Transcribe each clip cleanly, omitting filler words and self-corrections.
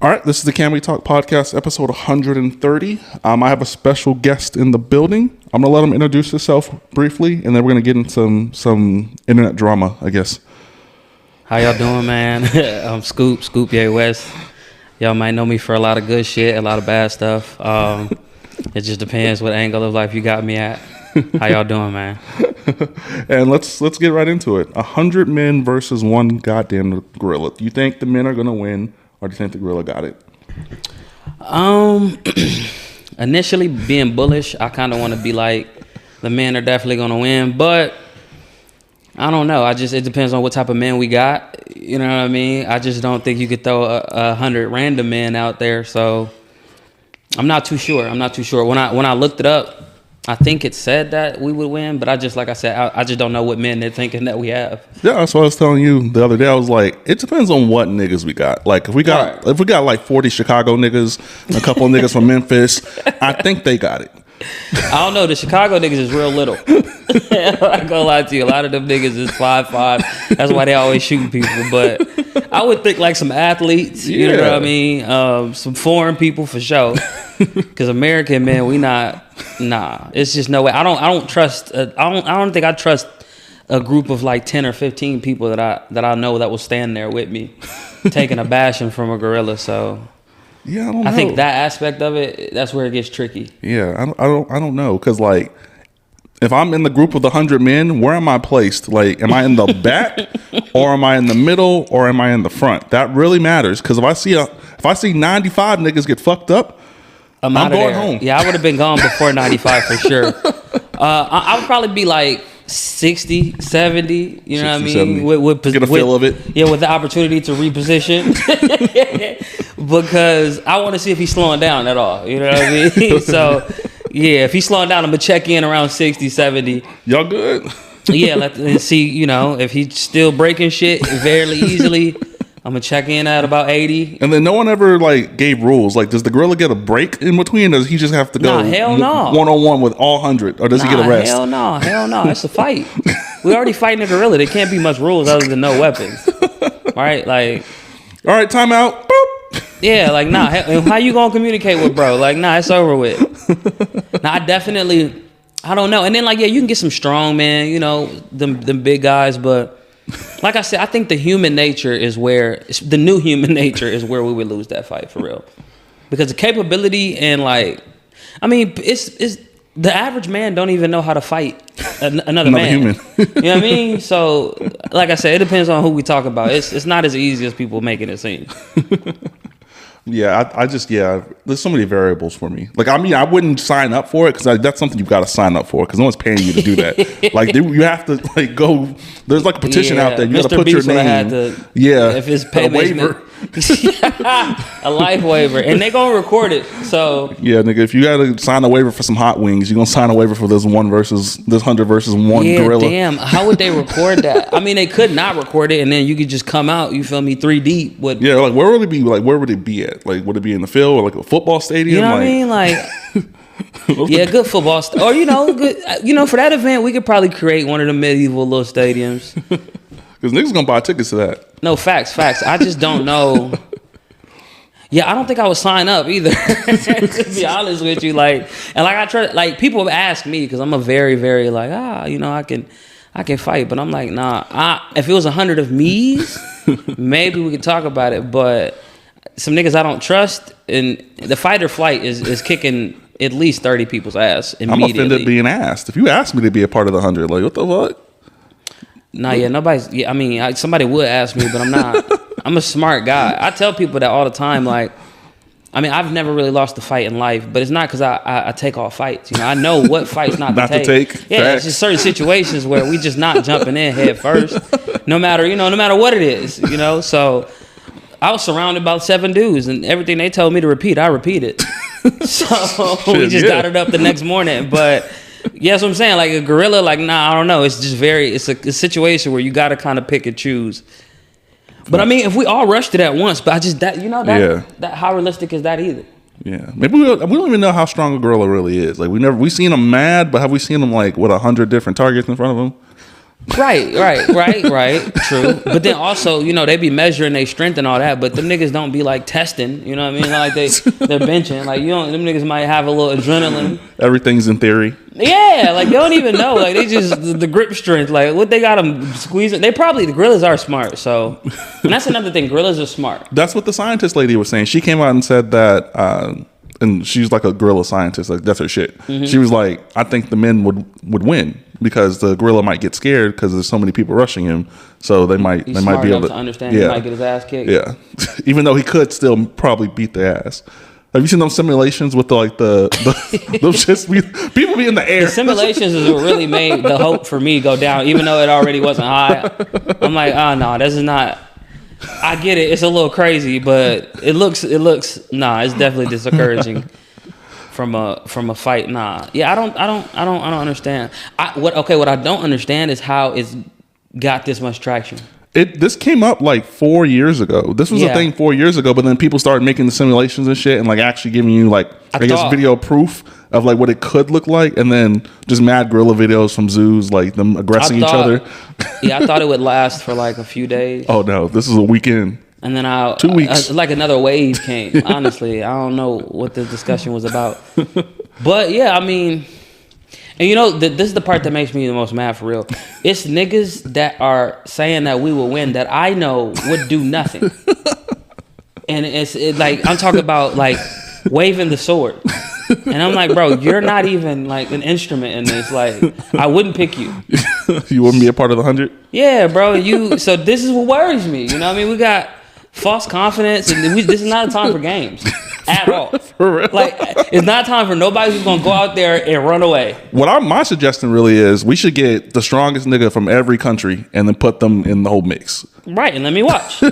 All right, this is the Can We Talk podcast, episode 130. I have a special guest in the building. I'm going to let him introduce himself briefly, and then we're going to get into some internet drama, I guess. How y'all doing, man? I'm Scoop Ye West. Y'all might know me for a lot of good shit, a lot of bad stuff. It just depends what angle of life you got me at. How y'all doing, man? And let's get right into it. 100 men versus one goddamn gorilla. Do you think the men are going to win? Or do you think the gorilla got it? Initially being bullish, I kind of want to be like, the men are definitely going to win, but I don't know. It depends on what type of men we got. You know what I mean? I just don't think you could throw 100 random men out there. So I'm not too sure. When I looked it up, I think it said that we would win, but I just don't know what men they're thinking that we have. Yeah, that's what I was telling you the other day. I was like, it depends on what niggas we got. Like if we got like 40 Chicago niggas, a couple of niggas from Memphis, I think they got it. I don't know. The Chicago niggas is real little. I'm not gonna lie to you. A lot of them niggas is 5'5". That's why they always shooting people. But I would think like some athletes. You know what I mean? Some foreign people for sure. Because American men, we not. Nah, it's just no way. I don't trust. I don't think I trust a group of like 10 or 15 people that I know that will stand there with me, taking a bashing from a gorilla. So. Yeah, I don't know. I think that aspect of it, that's where it gets tricky. Yeah, I don't know. Because, like, if I'm in the group of the 100 men, where am I placed? Like, am I in the back, or am I in the middle, or am I in the front? That really matters. Because if I see 95 niggas get fucked up, I'm going home. Yeah, I would have been gone before 95 for sure. I would probably be like 60, 70, you know 60, what I mean? With get a feel of it. Yeah, with the opportunity to reposition. Because I want to see if he's slowing down at all, you know what I mean? So, yeah, if he's slowing down, I'm going to check in around 60, 70. Y'all good? Yeah, let's see, you know, if he's still breaking shit fairly easily, I'm going to check in at about 80. And then no one ever, like, gave rules. Like, does the gorilla get a break in between, or does he just have to go one-on-one with all 100, or does he get a rest? Hell no. It's a fight. We already fighting a gorilla. There can't be much rules other than no weapons. Right? Like... All right, time out. Boop. Yeah, like, nah. How you going to communicate with bro? Like, nah, it's over with. Nah, I don't know. And then, like, yeah, you can get some strong man, you know, them big guys, but... Like I said, I think the new human nature is where we would lose that fight for real, because the capability and like, I mean, it's the average man don't even know how to fight another man. Human. You know what I mean? So, like I said, it depends on who we talk about. It's not as easy as people making it seem. Yeah, there's so many variables for me. Like, I mean, I wouldn't sign up for it because that's something you've got to sign up for because no one's paying you to do that. Like, you have to like go. There's like a petition out there. You got to put your name. If it's a waiver, a life waiver, and they gonna record it. So yeah, nigga, if you got to sign a waiver for some hot wings, you're gonna sign a waiver for this 100 versus one gorilla. Damn, how would they record that? I mean, they could not record it, and then you could just come out. You feel me? 3 deep. Like where would it be? Like where would it be at? Like would it be in the field or like a football stadium? You know what I mean? Like. Yeah, good football. Or good. For that event, we could probably create one of the medieval little stadiums. Because niggas gonna buy tickets to that. No, facts. I just don't know. Yeah, I don't think I would sign up either. To be honest with you, like, and like I try, like people have asked me because I'm a very, very like I can fight, but I'm like nah. If it was 100 of me's, maybe we could talk about it. But some niggas I don't trust, and the fight or flight is kicking at least 30 people's ass immediately. I'm offended being asked. If you asked me to be a part of the 100, like what the fuck? Nah, yeah, nobody's. Yeah, I mean, somebody would ask me, but I'm not. I'm a smart guy. I tell people that all the time. Like, I mean, I've never really lost a fight in life, but it's not because I take all fights. You know, I know what fights not to take. Yeah, facts. It's just certain situations where we just not jumping in head first, no matter what it is. You know, so I was surrounded by 7 dudes, and everything they told me to repeat, I repeated. So we just got it up the next morning, but. Yeah, that's what I'm saying. Like a gorilla, like, nah, I don't know. It's just it's a situation where you got to kind of pick and choose. But I mean, if we all rushed it at once, but that how realistic is that either? Yeah, maybe we don't even know how strong a gorilla really is. Like we seen him mad, but have we seen him like with 100 different targets in front of him? Right. True. But then also, they be measuring their strength and all that, but them niggas don't be like testing, you know what I mean? Like they're benching. Like them niggas might have a little adrenaline. Everything's in theory. Yeah, like they don't even know. Like they just the grip strength. Like what they got them squeezing. The gorillas are smart. So, and that's another thing. Gorillas are smart. That's what the scientist lady was saying. She came out and said that, and she's like a gorilla scientist. Like that's her shit. Mm-hmm. She was like, I think the men would win because the gorilla might get scared because there's so many people rushing him. So they might He's be smart able enough to understand. He might get his ass kicked. Yeah, even though he could still probably beat their ass. Have you seen those simulations with those shits? People be in the air. The simulations is what really made the hope for me go down, even though it already wasn't high. I'm like, oh no, this is not. I get it. It's a little crazy, but it looks. Nah, it's definitely discouraging from a fight. Nah, yeah, I don't understand. What I don't understand is how it's got this much traction. This came up like 4 years ago. This was a thing 4 years ago, but then people started making the simulations and shit and like actually giving you like I guess video proof of like what it could look like, and then just mad gorilla videos from zoos like them aggressing each other. Yeah, I thought it would last for like a few days. Oh no, this is a weekend. And then 2 weeks. Like another wave came. Honestly, I don't know what the discussion was about, but yeah, I mean. And this is the part that makes me the most mad for real. It's niggas that are saying that we will win that I know would do nothing. And it's like, I'm talking about like waving the sword. And I'm like, bro, you're not even like an instrument in this. Like, I wouldn't pick you. You wouldn't be a part of the 100? Yeah, bro. So this is what worries me. You know what I mean? We got false confidence, and this is not a time for games. At all. For real? Like, it's not time for nobody who's gonna go out there and run away. My suggestion really is we should get the strongest nigga from every country and then put them in the whole mix. Right, and let me watch. Buy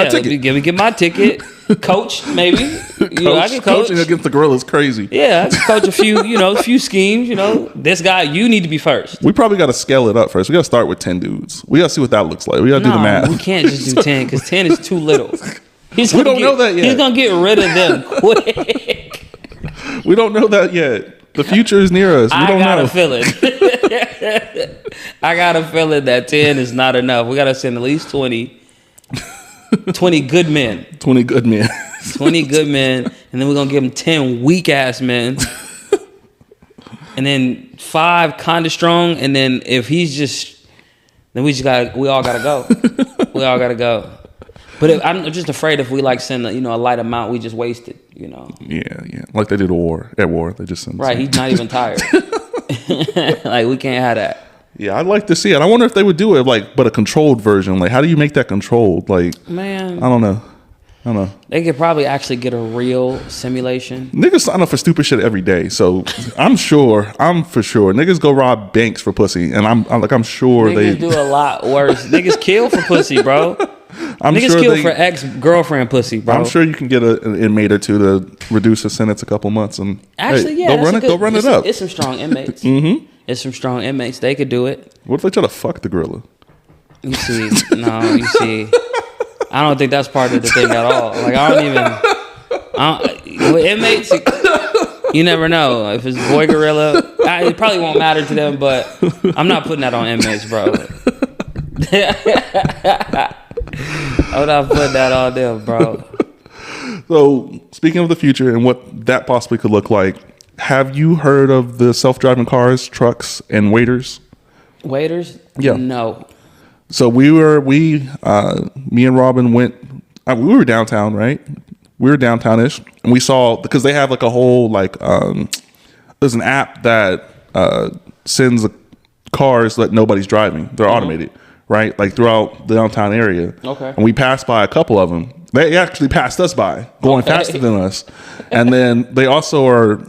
a ticket. Get my ticket. Coach, maybe. I can coach. Coaching against the gorilla is crazy. Yeah, I can coach a few schemes. This guy, you need to be first. We probably got to scale it up first. We got to start with 10 dudes. We got to see what that looks like. We got to do the math. We can't just do 10 because 10 is too little. We don't know that yet. He's gonna get rid of them quick. We don't know that yet. The future is near us. We don't know. I got a feeling that 10 is not enough. We got to send at least 20 good men. 20 good men. 20 good men. And then we're going to give them 10 weak ass men. And then 5 kind of strong. And then if he's just, then we all got to go. We all got to go. But I'm just afraid if we like send a light amount, we just waste it, Yeah. Like they did at war. They just send. Right, he's not even tired. Like we can't have that. Yeah, I'd like to see it. I wonder if they would do it but a controlled version. Like, how do you make that controlled? Like, man, I don't know. They could probably actually get a real simulation. Niggas sign up for stupid shit every day, so I'm for sure. Niggas go rob banks for pussy, and I'm sure Niggas do a lot worse. Niggas kill for pussy, bro. Niggas kill for ex-girlfriend pussy, bro. I'm sure you can get an inmate or two to reduce a sentence a couple months, and actually, hey, go run it up. It's some strong inmates. Mm-hmm. It's some strong inmates. They could do it. What if they try to fuck the gorilla? You see. I don't think that's part of the thing at all. Like with inmates, you never know. If it's boy gorilla, it probably won't matter to them. But I'm not putting that on inmates, bro. I'm not putting that on them, bro. So, speaking of the future and what that possibly could look like, have you heard of the self-driving cars, trucks, and waiters? Waiters? Yeah. No. So me and Robin went. We were downtown, right? We were downtown-ish, and we saw because they have like a whole there's an app that sends cars that nobody's driving. They're automated, right? Like throughout the downtown area. Okay. And we passed by a couple of them. They actually passed us by, going faster than us. And then they also are.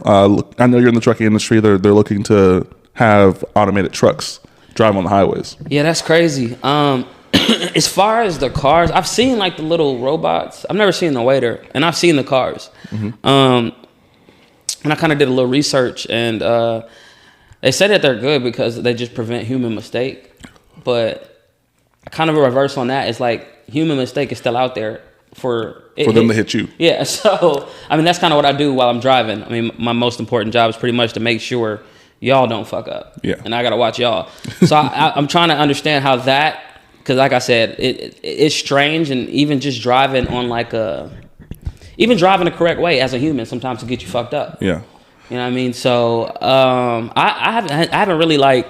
I know you're in the trucking industry. They're looking to have automated trucks drive on the highways. Yeah, that's crazy. As far as the cars, I've seen like the little robots. I've never seen the waiter, and I've seen the cars. Mm-hmm. And I kind of did a little research, and they say that they're good because they just prevent human mistake. But kind of a reverse on that is like human mistake is still out there for them to hit you. Yeah, so I mean that's kind of what I do while I'm driving. I mean my most important job is pretty much to make sure y'all don't fuck up. Yeah. And I gotta watch y'all. So I'm trying to understand how that, because like I said, it's strange, and even just driving on even driving the correct way as a human sometimes to get you fucked up. Yeah. You know what I mean? So I haven't really like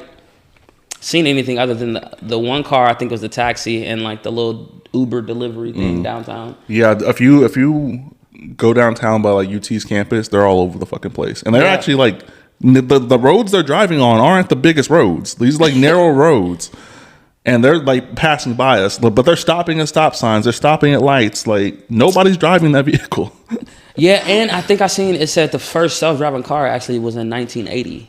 seen anything other than the one car, I think was the taxi, and like the little Uber delivery thing downtown. Yeah, if you go downtown by like UT's campus, they're all over the fucking place, and they're actually like the roads they're driving on aren't the biggest roads. These like narrow roads, and they're like passing by us, but they're stopping at stop signs. They're stopping at lights. Like nobody's driving that vehicle. Yeah, and I think I seen it said the first self-driving car actually was in 1980.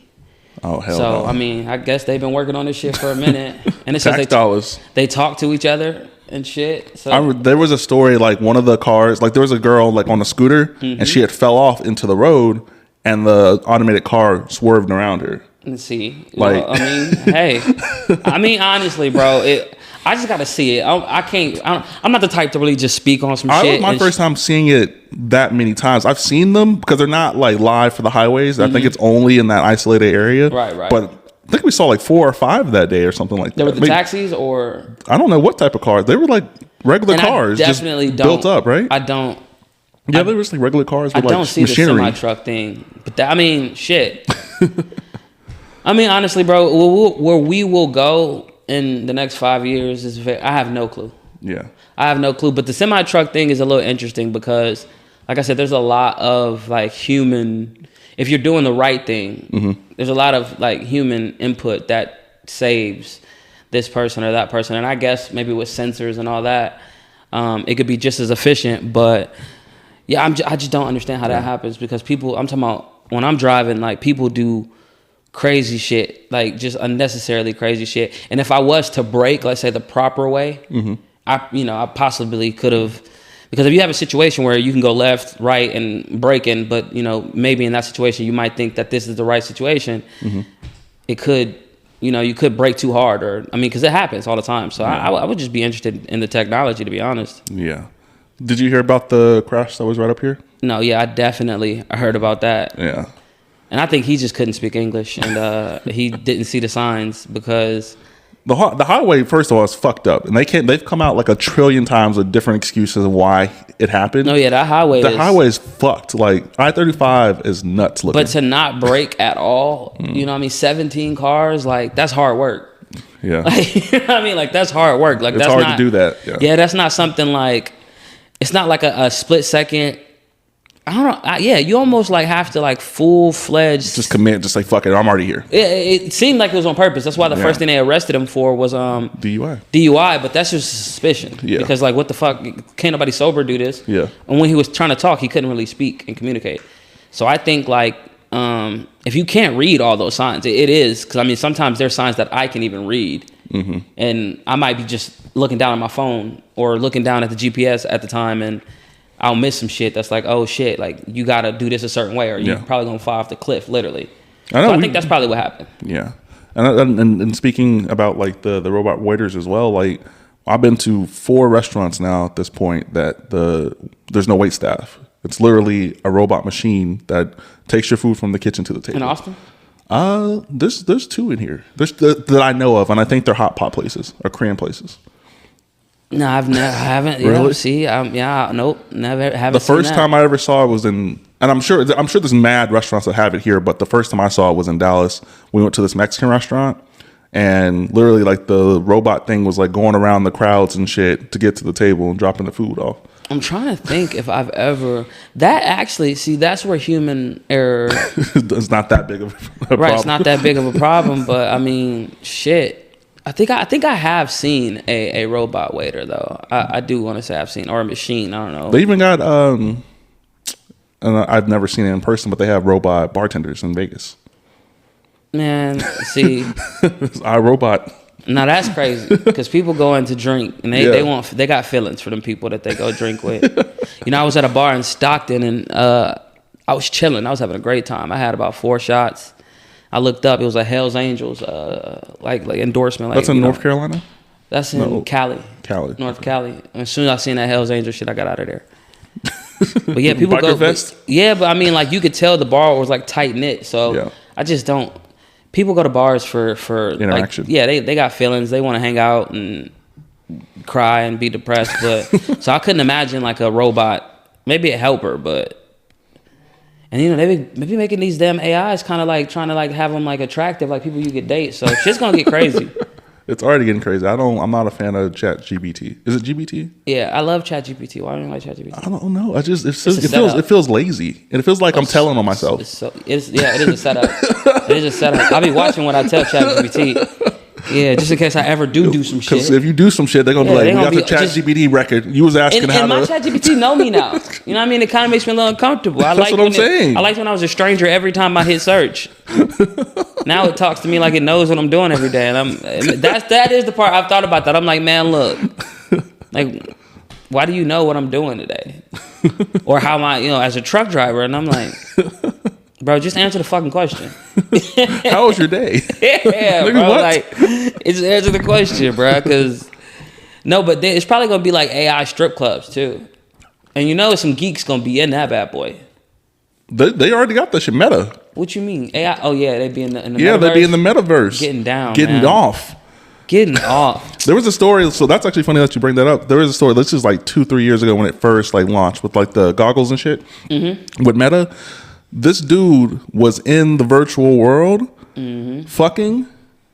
Oh hell! So no. I mean, I guess they've been working on this shit for a minute, and it says Tax dollars. they talk to each other and shit. So There was a story like one of the cars, like there was a girl like on a scooter, and she had fell off into the road, and the automated car swerved around her. let's see. Like- Well, I mean, hey, I mean, honestly, bro, I just gotta see it. I'm not the type to really just speak on some It shit. was my first time seeing it that many times. I've seen them because they're not like live for the highways. I think it's only in that isolated area. Right. But I think we saw like 4 or 5 that day or something like There that. were the taxis, or I don't know what type of cars. They were like regular and cars, I definitely just don't built up, right? I don't. Yeah, they were just like regular cars I with like don't see machinery. the semi truck thing, but I mean, shit. I mean, honestly, bro, where we will go in the next 5 years is I have no clue. Yeah. I have no clue. But the semi truck thing is a little interesting because, like I said, there's a lot of like human. If you're doing the right thing, there's a lot of like human input that saves this person or that person. And I guess maybe with sensors and all that, it could be just as efficient. But yeah, I just don't understand how that happens, because people, I'm talking about when I'm driving, like people do crazy shit, like just unnecessarily crazy shit. And if I was to brake, let's say the proper way, I possibly could have, because if you have a situation where you can go left, right, and braking, but maybe in that situation you might think that this is the right situation, it could, you could brake too hard, or because it happens all the time. So I would just be interested in the technology, to be honest. Yeah. Did you hear about the crash that was right up here? No, yeah, I definitely heard about that. Yeah. And I think he just couldn't speak English, and he didn't see the signs, because The highway, first of all, is fucked up, and they've come out like a trillion times with different excuses of why it happened. no, yeah, that highway is fucked. Like I-35 is nuts looking. But to not brake at all, 17 cars, like that's hard work. Yeah, Like, like that's hard work. Like it's that's hard not, to do that. Yeah, that's not something like, it's not like a split second. I don't know. You almost like have to like full-fledged. just commit. Just like fuck it. I'm already here. It seemed like it was on purpose. That's why the first thing they arrested him for was DUI. But that's just suspicion. Yeah. Because like, what the fuck? Can't nobody sober do this? Yeah. And when he was trying to talk, he couldn't really speak and communicate. So I think like, if you can't read all those signs, it is, because sometimes there's signs that I can even read, and I might be just looking down at my phone or looking down at the GPS at the time, and I'll miss some shit that's like, oh shit, like you gotta do this a certain way, or you're probably gonna fall off the cliff, literally. I think that's probably what happened. Yeah, and speaking about like the robot waiters as well, like I've been to 4 restaurants now at this point that there's no wait staff. It's literally a robot machine that takes your food from the kitchen to the table. In Austin? There's 2 in here. There's that I know of, and I think they're hot pot places or Korean places. No, I haven't. Really? See, nope, never. Haven't. The first time I ever saw it was in, and I'm sure there's mad restaurants that have it here, but the first time I saw it was in Dallas. We went to this Mexican restaurant, and literally like the robot thing was like going around the crowds and shit to get to the table and dropping the food off. I'm trying to think if I've ever that's where human error. It's not that big of a problem. Right, it's not that big of a problem, but shit. I think I have seen a robot waiter though. I do want to say I've seen, or a machine. I don't know. They even got and I've never seen it in person, but they have robot bartenders in Vegas. Man, see, iRobot. now that's crazy, because people go in to drink and they got feelings for them people that they go drink with. I was at a bar in Stockton, and I was chilling. I was having a great time. I had about 4 shots. I looked up. It was a Hell's Angels like endorsement. Like, That's in North Carolina? That's in Cali. North Cali. And as soon as I seen that Hell's Angels shit, I got out of there. But yeah, people go. Fest? Yeah, but like you could tell the bar was like tight knit. So I just don't. people go to bars for interaction. Like, yeah, they got feelings. They want to hang out and cry and be depressed. But so I couldn't imagine like a robot, maybe a helper, but. And you know they be making these damn AIs kind of like trying to like have them like attractive, like people you could date. So shit's gonna get crazy. It's already getting crazy. I'm not a fan of ChatGPT. Is it GPT? Yeah, I love ChatGPT. Why don't you like ChatGPT? I don't know. It feels lazy, and it feels like I'm telling on myself. It is a setup. It is a setup. I'll be watching what I tell ChatGPT. Yeah, just in case I ever do some shit. Because if you do some shit, they're gonna be like, "We got the ChatGPT record." You was asking how and to. my ChatGPT know me now. You know what I mean? It kind of makes me a little uncomfortable. That's what I'm saying. I liked when I was a stranger every time I hit search. Now it talks to me like it knows what I'm doing every day, and that is the part I've thought about. That I'm like, man, look, like, why do you know what I'm doing today, or how am I, as a truck driver? And I'm like. Bro, just answer the fucking question. How was your day? Yeah, bro. What? Like, just answer the question, bro. Because but it's probably gonna be like AI strip clubs too, and some geeks gonna be in that bad boy. They already got that shit. Meta. What you mean AI? Oh yeah, they be in the yeah, they be in the metaverse, getting off. There was a story, so that's actually funny that you bring that up. There was a story. This is like 2-3 years ago when it first like launched with like the goggles and shit with Meta. This dude was in the virtual world fucking,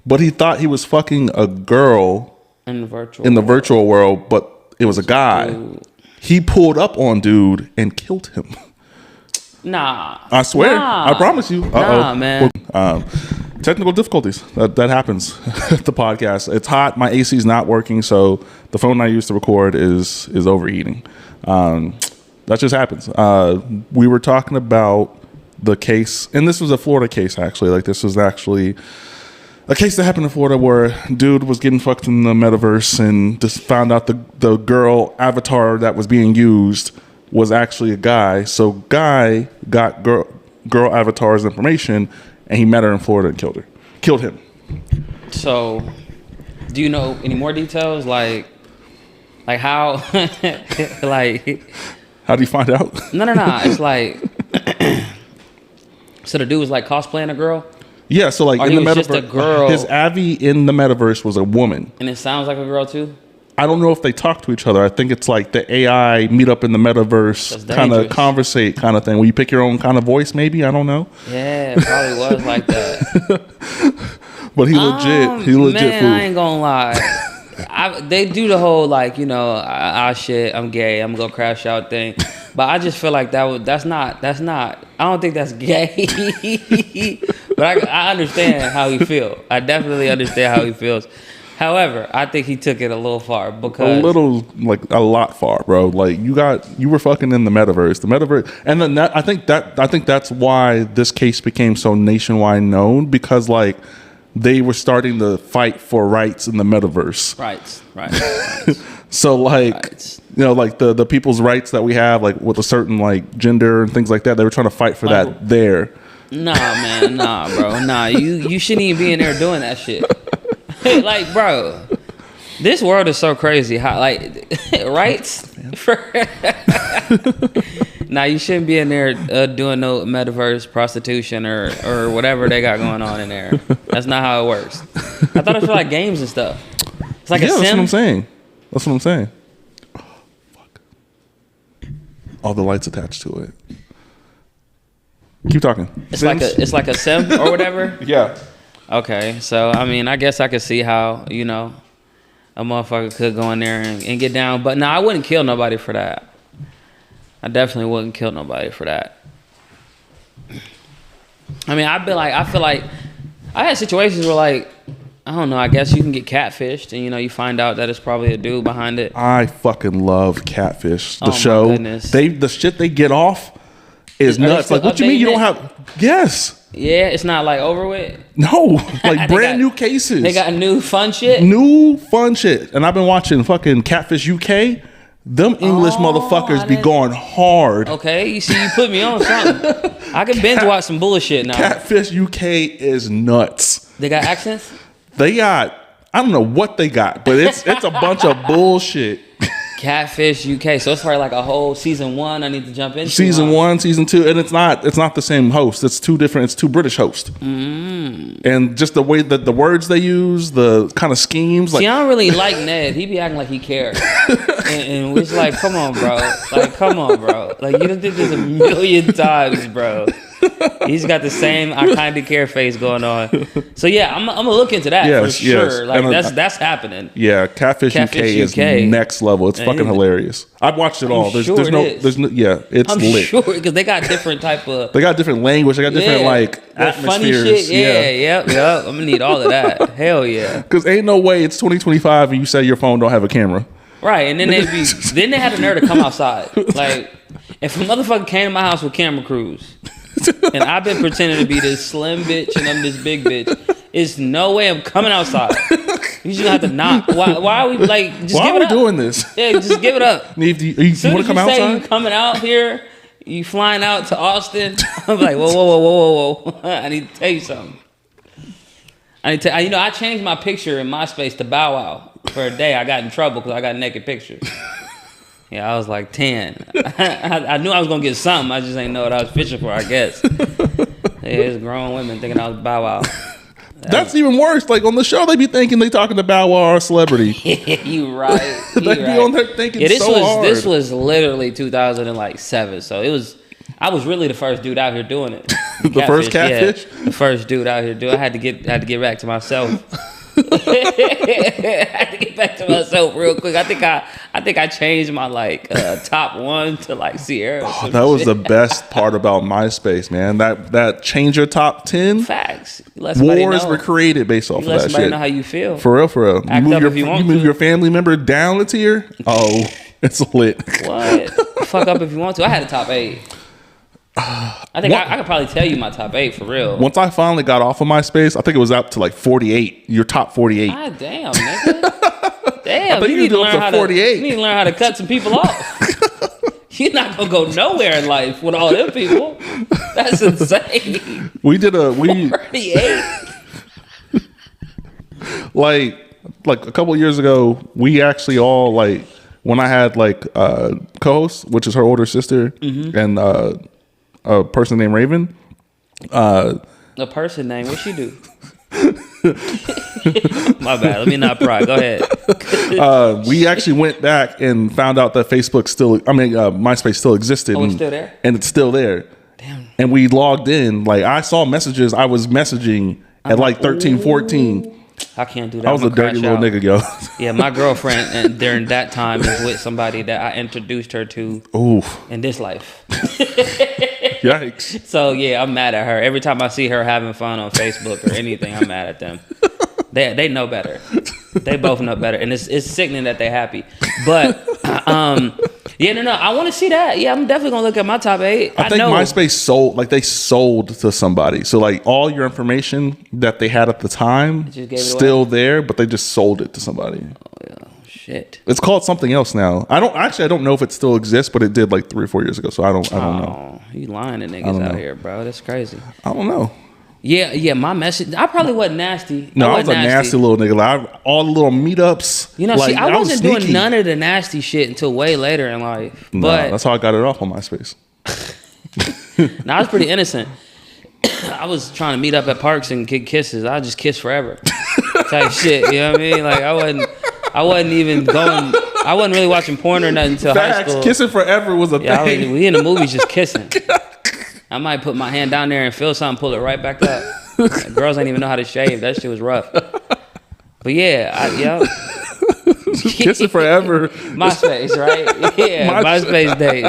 but he thought he was fucking a girl in the virtual world, but it was a guy. Dude. He pulled up on dude and killed him. Nah. I swear. I promise you. Nah, man. Technical difficulties. That happens at the podcast. It's hot. My AC is not working, so the phone I use to record is overheating. That just happens. We were talking about the case, and this was a Florida case actually. Like this was actually a case that happened in Florida where a dude was getting fucked in the metaverse and just found out the girl avatar that was being used was actually a guy. So guy got girl avatar's information and he met her in Florida and killed him. So do you know any more details? Like how like how do you find out? No. It's like so the dude was like cosplaying a girl? Yeah, so like or in the metaverse, just a girl. His Abby in the metaverse was a woman. And it sounds like a girl too? I don't know if they talk to each other. I think it's like the AI meet up in the metaverse, kind of conversate kind of thing. Where you pick your own kind of voice, maybe. I don't know. Yeah, it probably was like that. But he legit man, fool. I ain't gonna lie. They do the whole like, shit, I'm gay, I'm gonna crash out thing. But I just feel like that's not. I don't think that's gay. But I understand how he feels. I definitely understand how he feels. However, I think he took it a little far because a lot far, bro. Like you were fucking in the metaverse, and then I think that's why this case became so nationwide known, because like they were starting to fight for rights in the metaverse. Rights. So like like the people's rights that we have, like with a certain like gender and things like that, they were trying to fight for that there. Nah, man, bro, you shouldn't even be in there doing that shit. Like, bro, this world is so crazy. How like rights? Nah, you shouldn't be in there doing no metaverse prostitution or whatever they got going on in there. That's not how it works. I thought it was for like games and stuff. It's like a sim. That's what I'm saying. Oh, fuck. All the lights attached to it. Keep talking. It's like a sim or whatever. Yeah. Okay, so I mean, I guess I could see how a motherfucker could go in there and get down, but no, I wouldn't kill nobody for that. I definitely wouldn't kill nobody for that. I mean, I feel like I had situations where like, I don't know, I guess you can get catfished and you find out that it's probably a dude behind it. I fucking love Catfish, the show. My goodness. The shit they get off is nuts. Like, what you mean you don't have? Yes. Yeah, it's not like over with. No, like brand new cases. They got new fun shit. And I've been watching fucking Catfish UK. Them English motherfuckers be going hard. Okay, you see, you put me on something. I can binge watch some bullshit now. Catfish UK is nuts. They got accents? They got, I don't know what they got, but it's a bunch of bullshit. Catfish UK. So it's probably like a whole season 1 I need to jump into. Season 1, season 2, and it's not the same host. It's two British hosts. and just the way that the words they use, the kind of schemes. Like, See, I don't really like Ned. He be acting like he cares, and it's like, come on, bro. Like, come on, bro. Like, you done did this a million times, bro. He's got the same I kind of care face going on. So yeah, I'm gonna look into that for sure. Like And, that's happening. yeah, Catfish UK is UK. next level. It's fucking hilarious. I've watched it all. There's no, yeah, it's I'm lit. sure because they got different type of. They got different language. They got different like that funny atmospheres. shit. Yep. I'm gonna need all of that. Hell yeah. Because ain't no way it's 2025 and you say your phone don't have a camera. Right, and then they had the nerve to come outside. Like, if a motherfucker came to my house with camera crews, and I've been pretending to be this slim bitch and I'm this big bitch, it's no way I'm coming outside. You just gonna have to knock. Why are we like? Just Why give are it we up. doing this? Yeah, just give it up. You want to come Say you outside? coming out here, you flying out to Austin. I'm like, whoa. I need to tell you something. I changed my picture in MySpace to Bow Wow for a day. I got in trouble because I got naked pictures. Yeah, I was like 10. I knew I was gonna get something. I just ain't know what I was fishing for, I guess. Yeah, it's grown women thinking I was Bow Wow. That's even worse. Like on the show, they be thinking they talking to Bow Wow or a celebrity. You right. They be on there thinking this so hard. This was literally 2007, so it was. I was really the first dude out here doing it. The first catfish. Yeah, the first dude out here doing. I had to get back to myself. I had to get back to myself real quick. I think I changed my top one to like Sierra. That was the best part about MySpace, man. That change your top 10. Facts. Wars were created based off of that let somebody shit. know how you feel. For real. Act up if you want move to. your family member down a tier. Oh, it's lit. What? Fuck up if you want to. I had a top 8. I think I could probably tell you my top 8 for real. Once I finally got off of MySpace, I think it was up to like 48. Your top 48. God damn, nigga. Damn, you need to learn go up to 48. You need to learn how to cut some people off. You're not gonna go nowhere in life with all them people. That's insane. We 48. like a couple of years ago, we actually all like when I had like co-host, which is her older sister, and a person named Raven. A person name? What she do? My bad. Let me not pry. Go ahead. We actually went back and found out that MySpace still existed. Oh, it's still there? And it's still there. Damn. And we logged in. Like, I saw messages I was messaging at like 13, 14. I can't do that. I was a dirty little nigga, yo. Yeah, my girlfriend and during that time is with somebody that I introduced her to in this life. Yikes. So yeah, I'm mad at her. Every time I see her having fun on Facebook or anything, I'm mad at them. They know better. They both know better, and it's sickening that they're happy. But I want to see that. Yeah, I'm definitely gonna look at my top 8. I think MySpace sold to somebody. So like all your information that they had at the time still there, but they just sold it to somebody. Oh yeah, shit. It's called something else now. I don't know if it still exists, but it did like 3 or 4 years ago. So I don't know. You lying to niggas out here, bro? That's crazy. I don't know. Yeah. My message. I probably wasn't nasty. No, I was a nasty little nigga. Like, all the little meetups. I wasn't doing none of the nasty shit until way later in life. No, but that's how I got it off on MySpace. I was pretty innocent. I was trying to meet up at parks and get kisses. I just kiss forever, type shit. You know what I mean? Like I wasn't even going. I wasn't really watching porn or nothing until high school. Kissing forever was a thing. We in the movies just kissing. I might put my hand down there and feel something, pull it right back up. Like, girls ain't even know how to shave. That shit was rough. But yeah, Kissing forever. MySpace, right? Yeah, MySpace days.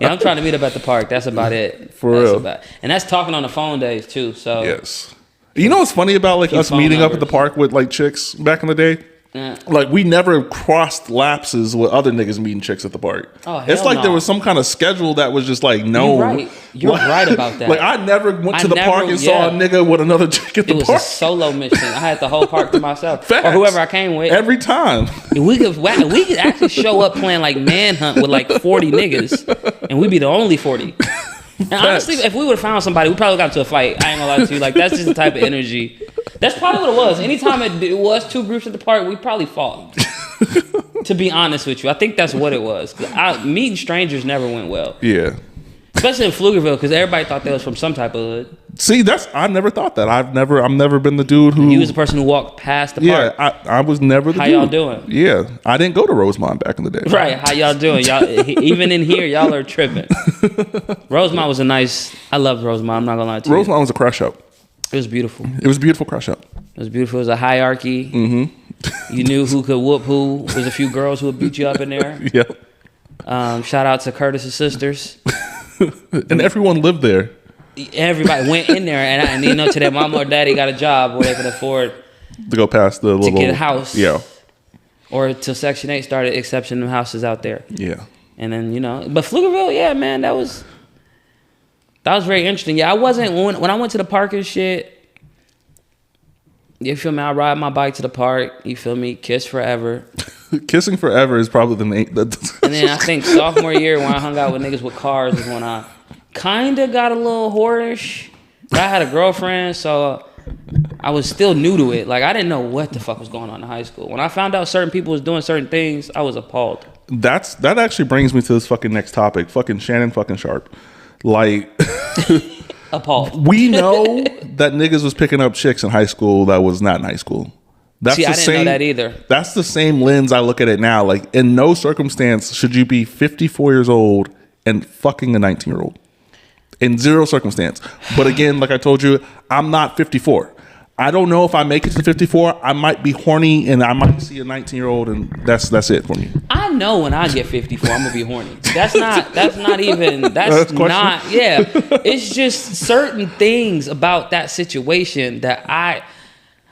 Yeah, I'm trying to meet up at the park. That's about it. For real. And that's talking on the phone days too. So yes. You know what's funny about like us meeting up at the park with like chicks back in the day? Yeah. Like we never crossed lapses with other niggas meeting chicks at the park. Oh, it's like no. there was some kind of schedule that was just like no. You're right about that. Like I never went to the park and saw a nigga with another chick at the park. It was a solo mission. I had the whole park to myself. Facts. Or whoever I came with. Every time. We could actually show up playing like manhunt with like 40 niggas, and we'd be the only 40. And honestly, if we would have found somebody, we probably got into a fight. I ain't gonna lie to you. Like that's just the type of energy. That's probably what it was. Anytime it was 2 groups at the park, we probably fought. To be honest with you, I think that's what it was. Meeting strangers never went well. Yeah. Especially in Pflugerville, because everybody thought they was from some type of hood. See, I've never thought that. I've never been the dude who. You was the person who walked past the Yeah, park. I was never the How dude. y'all doing? Yeah, I didn't go to Rosemont back in the day. Right, how y'all doing? Y'all even in here, y'all are tripping. Rosemont was I loved Rosemont. I'm not gonna lie to you. Rosemont was a crush up. It was beautiful. It was a beautiful crush up. It was beautiful. It was a hierarchy. Mm-hmm. You knew who could whoop who. There was a few girls who would beat you up in there. Yep. Shout out to Curtis's sisters. And everyone lived there. Everybody went in there, and you know, to their mama or daddy got a job where they could afford To go past the little. get a house. Yeah. Or till Section 8 started accepting houses out there. Yeah. And then, you know, but Pflugerville, yeah, man, that was very interesting. Yeah, I wasn't, when I went to the park and shit, you feel me? I ride my bike to the park, you feel me? Kiss forever. Kissing forever is probably the name. And then I think sophomore year when I hung out with niggas with cars is when I kind of got a little whorish. But I had a girlfriend, so I was still new to it. Like, I didn't know what the fuck was going on in high school. When I found out certain people was doing certain things, I was appalled. That actually brings me to this fucking next topic. Fucking Shannon fucking Sharp. Like, Appalled. we know that niggas was picking up chicks in high school that was not in high school. That's See, the I didn't same, know that either. That's the same lens I look at it now. Like, in no circumstance should you be 54 years old and fucking a 19-year-old. In zero circumstance. But again, like I told you, I'm not 54. I don't know if I make it to 54. I might be horny and I might see a 19-year-old and that's it for me. I know when I get 54, I'm gonna be horny. That's not even, yeah. It's just certain things about that situation that I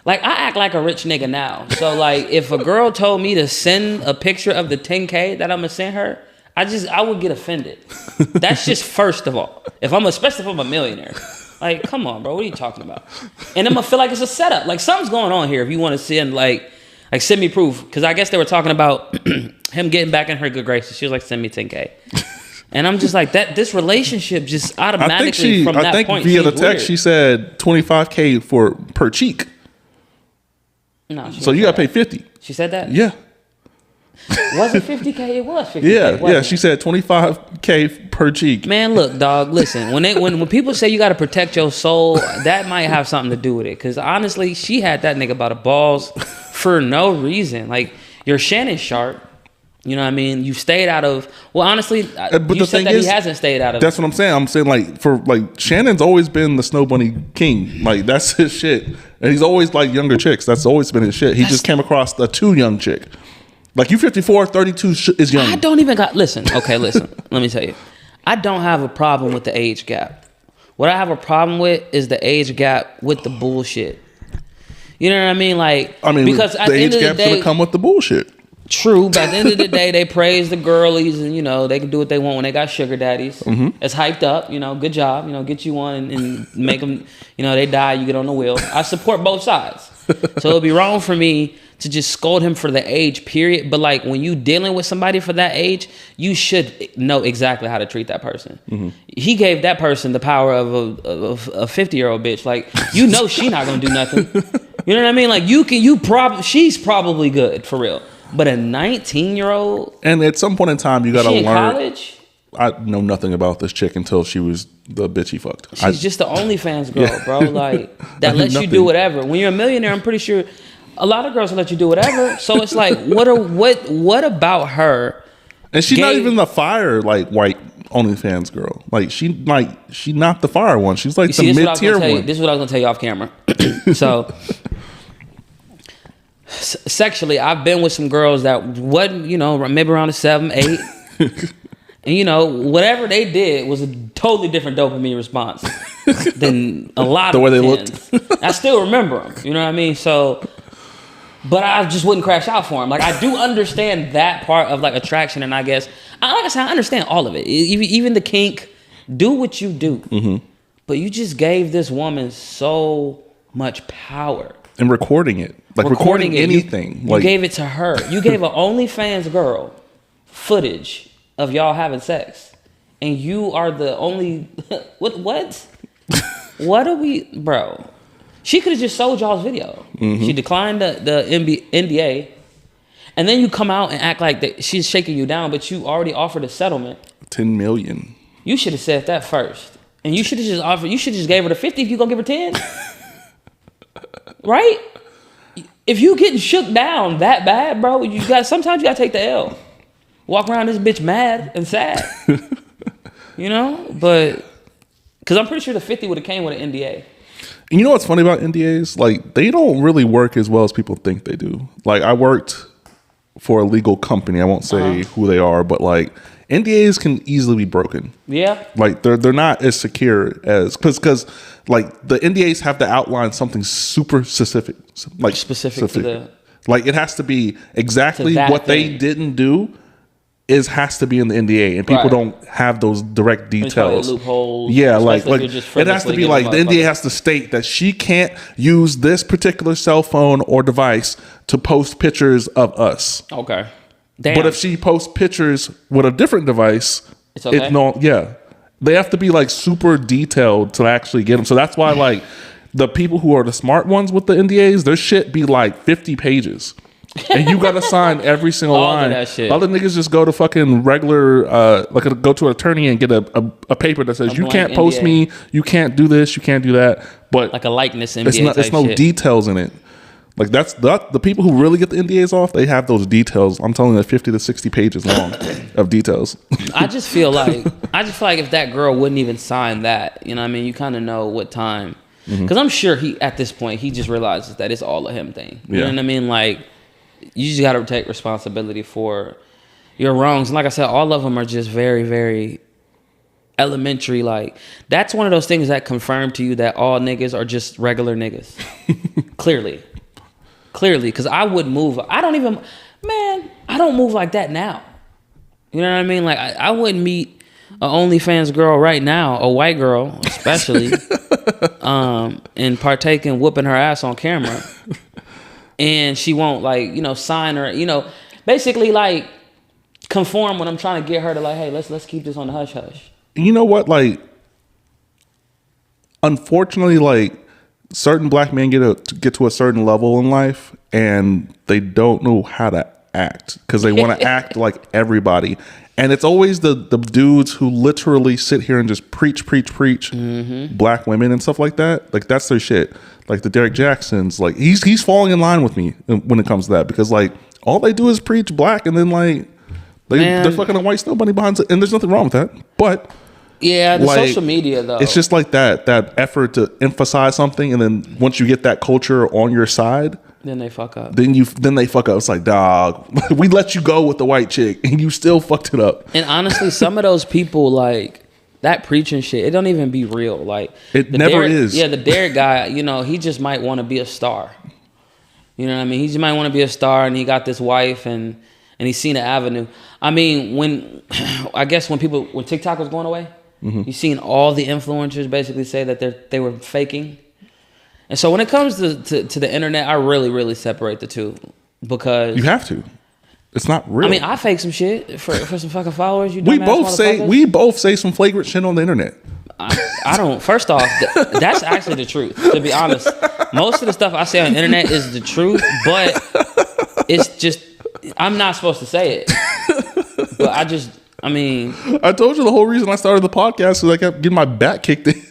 act like a rich nigga now. So like, if a girl told me to send a picture of the 10K that I'm gonna send her, I would get offended. That's just first of all. Especially if I'm a millionaire. Like, come on, bro. What are you talking about? And I'm gonna feel like it's a setup. Like, something's going on here. If you want to send send me proof, because I guess they were talking about him getting back in her good graces. She was like, send me 10K. And I'm just like, this relationship just automatically I think via the text weird. she said $25K per cheek. No, So you got to pay 50. She said that? Yeah. Was it 50K? It was 50K. Yeah. She said $25K per cheek. Man, look, dog. Listen, when people say you got to protect your soul, that might have something to do with it. Because honestly, she had that nigga by the balls for no reason. Like, you're Shannon Sharp. You know what I mean? You stayed out of. Well, honestly, But you the said thing that is, he hasn't stayed out of. That's what I'm saying. I'm saying like Shannon's always been the Snow Bunny king. Like, that's his shit. And he's always like younger chicks. That's always been his shit. He just came across a too young chick. Like, you 54, 32 is young. I don't even got. Listen. Let me tell you. I don't have a problem with the age gap. What I have a problem with is the age gap with the bullshit. You know what I mean? Like, because at the the age end of the gap's day, gonna come with the bullshit. True, but at the end of the day, they praise the girlies, and you know they can do what they want when they got sugar daddies. Mm-hmm. It's hyped up, you know. Good job, you know. Get you one and make them, you know. They die, you get on the wheel. I support both sides, so it'd be wrong for me to just scold him for the age, period. But like, when you dealing with somebody for that age, you should know exactly how to treat that person. Mm-hmm. He gave that person the power of a 50-year-old bitch. Like, you know, she not gonna do nothing. You know what I mean? Like, she's probably good for real. But a 19-year-old, and at some point in time, you gotta she in learn. College? I know nothing about this chick until she was the bitch he fucked. She's just the OnlyFans girl, Yeah. bro. Like, that lets you do whatever. When you're a millionaire, I'm pretty sure a lot of girls will let you do whatever. So it's like, what about her? And she's not even the fire like white OnlyFans girl. Like, she not the fire one. She's like the mid tier one. This is what I was gonna tell you off camera. So. Sexually, I've been with some girls that wasn't, you know, maybe around a 7, 8. And, you know, whatever they did was a totally different dopamine response than a lot of the way they 10s. Looked. I still remember them, you know what I mean? So, but I just wouldn't crash out for them. Like, I do understand that part of, like, attraction, and I guess, like I said, I understand all of it. Even the kink, do what you do. Mm-hmm. But you just gave this woman so much power. And recording it. Like, recording anything. You gave it to her. You gave an OnlyFans girl footage of y'all having sex. And you are the only... What? What are we... Bro. She could have just sold y'all's video. Mm-hmm. She declined the NDA. And then you come out and act like that she's shaking you down, but you already offered a settlement. $10 million. You should have said that first. And you should have just offered. You should just gave her the 50 if you gonna give her 10. Right? If you getting shook down that bad, bro, sometimes you gotta take the L. Walk around this bitch mad and sad. But because I'm pretty sure the 50 would have came with an NDA. You know what's funny about NDAs? Like, they don't really work as well as people think they do. Like, I worked for a legal company. I won't say who they are, but like NDAs can easily be broken. Yeah. Like they're not as secure as because like the NDAs have to outline something super specific, like specific. To the, like it has to be exactly what they didn't do. Has to be in the NDA, and people don't have those direct details. Loopholes. Yeah, like it has to be like the NDA has to state that she can't use this particular cell phone or device to post pictures of us. Okay. Damn. But if she posts pictures with a different device, it's okay. They have to be like super detailed to actually get them. So that's why like the people who are the smart ones with the NDAs, their shit be like 50 pages. And you gotta sign every single line. That shit. Other niggas just go to fucking regular, go to an attorney and get a paper that says you can't post me, you can't do this, you can't do that. But like a likeness NDA. It's no details in it. Like that's the people who really get the NDAs off. They have those details. I'm telling you, 50 to 60 pages long of details. I just feel like if that girl wouldn't even sign that, you know what I mean? You kind of know what time. Because I'm sure at this point he just realizes that it's all a him thing. You know what I mean? Like. You just got to take responsibility for your wrongs. And like I said, all of them are just very, very elementary. Like, that's one of those things that confirm to you that all niggas are just regular niggas. Clearly. Because I wouldn't move. I don't move like that now. You know what I mean? Like, I wouldn't meet an OnlyFans girl right now, a white girl especially, and partake in whooping her ass on camera. And she won't sign or basically like conform when I'm trying to get her to like, hey, let's keep this on the hush hush. You know what? Like, unfortunately, like certain black men get to a certain level in life and they don't know how to act because they want to act like everybody. And it's always the dudes who literally sit here and just preach black women and stuff like that. Like that's their shit. Like the Derek Jacksons, like he's falling in line with me when it comes to that because like all they do is preach black and then like they're fucking a white snow bunny behind it, and there's nothing wrong with that. But yeah, the social media though, it's just like that effort to emphasize something, and then once you get that culture on your side. Then they fuck up. Then they fuck up. It's like, dog, we let you go with the white chick and you still fucked it up. And honestly, some of those people like that preaching shit, it don't even be real. Like it never is. Yeah, the Derek guy, he just might want to be a star. You know what I mean? He just might want to be a star, and he got this wife, and he's seen an avenue. I mean, when TikTok was going away, you seen all the influencers basically say that they were faking. And so when it comes to the internet, I really, really separate the two because you have to. It's not real. I mean, I fake some shit for some fucking followers. We both say some flagrant shit on the internet. I don't. First off, that's actually the truth. To be honest, most of the stuff I say on the internet is the truth, but it's just I'm not supposed to say it. But I told you the whole reason I started the podcast is I kept getting my back kicked in.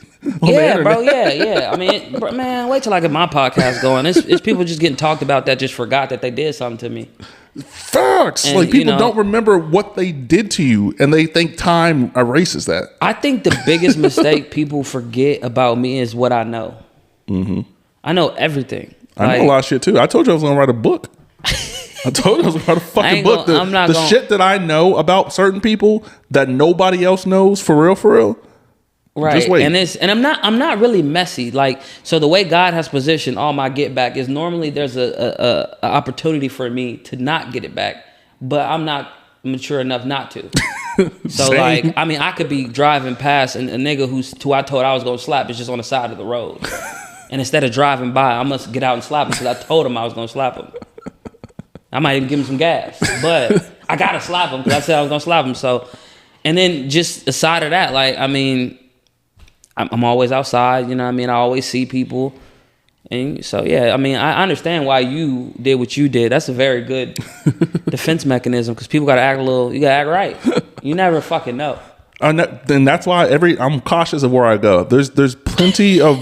Yeah, bro. Yeah. I mean, man, wait till I get my podcast going. It's people just getting talked about that just forgot that they did something to me. Facts. And, like people don't remember what they did to you, and they think time erases that. I think the biggest mistake people forget about me is what I know. I know everything. I know a lot of shit too. I told you I was gonna write a book. I told you I was gonna write a fucking book. Shit that I know about certain people that nobody else knows for real. Right. Just wait. And I'm not really messy. Like, so the way God has positioned all my get back is normally there's a opportunity for me to not get it back, but I'm not mature enough not to. So like, I mean, I could be driving past and a nigga who I told I was gonna slap is just on the side of the road. And instead of driving by, I must get out and slap him because I told him I was gonna slap him. I might even give him some gas, but I gotta slap him because I said I was gonna slap him. So, and then just aside of that, like, I mean, I'm always outside, you know what I mean? I always see people. And so, yeah, I mean, I understand why you did what you did. That's a very good defense mechanism because people got to act you got to act right. You never fucking know. Then that's why I'm cautious of where I go. There's plenty of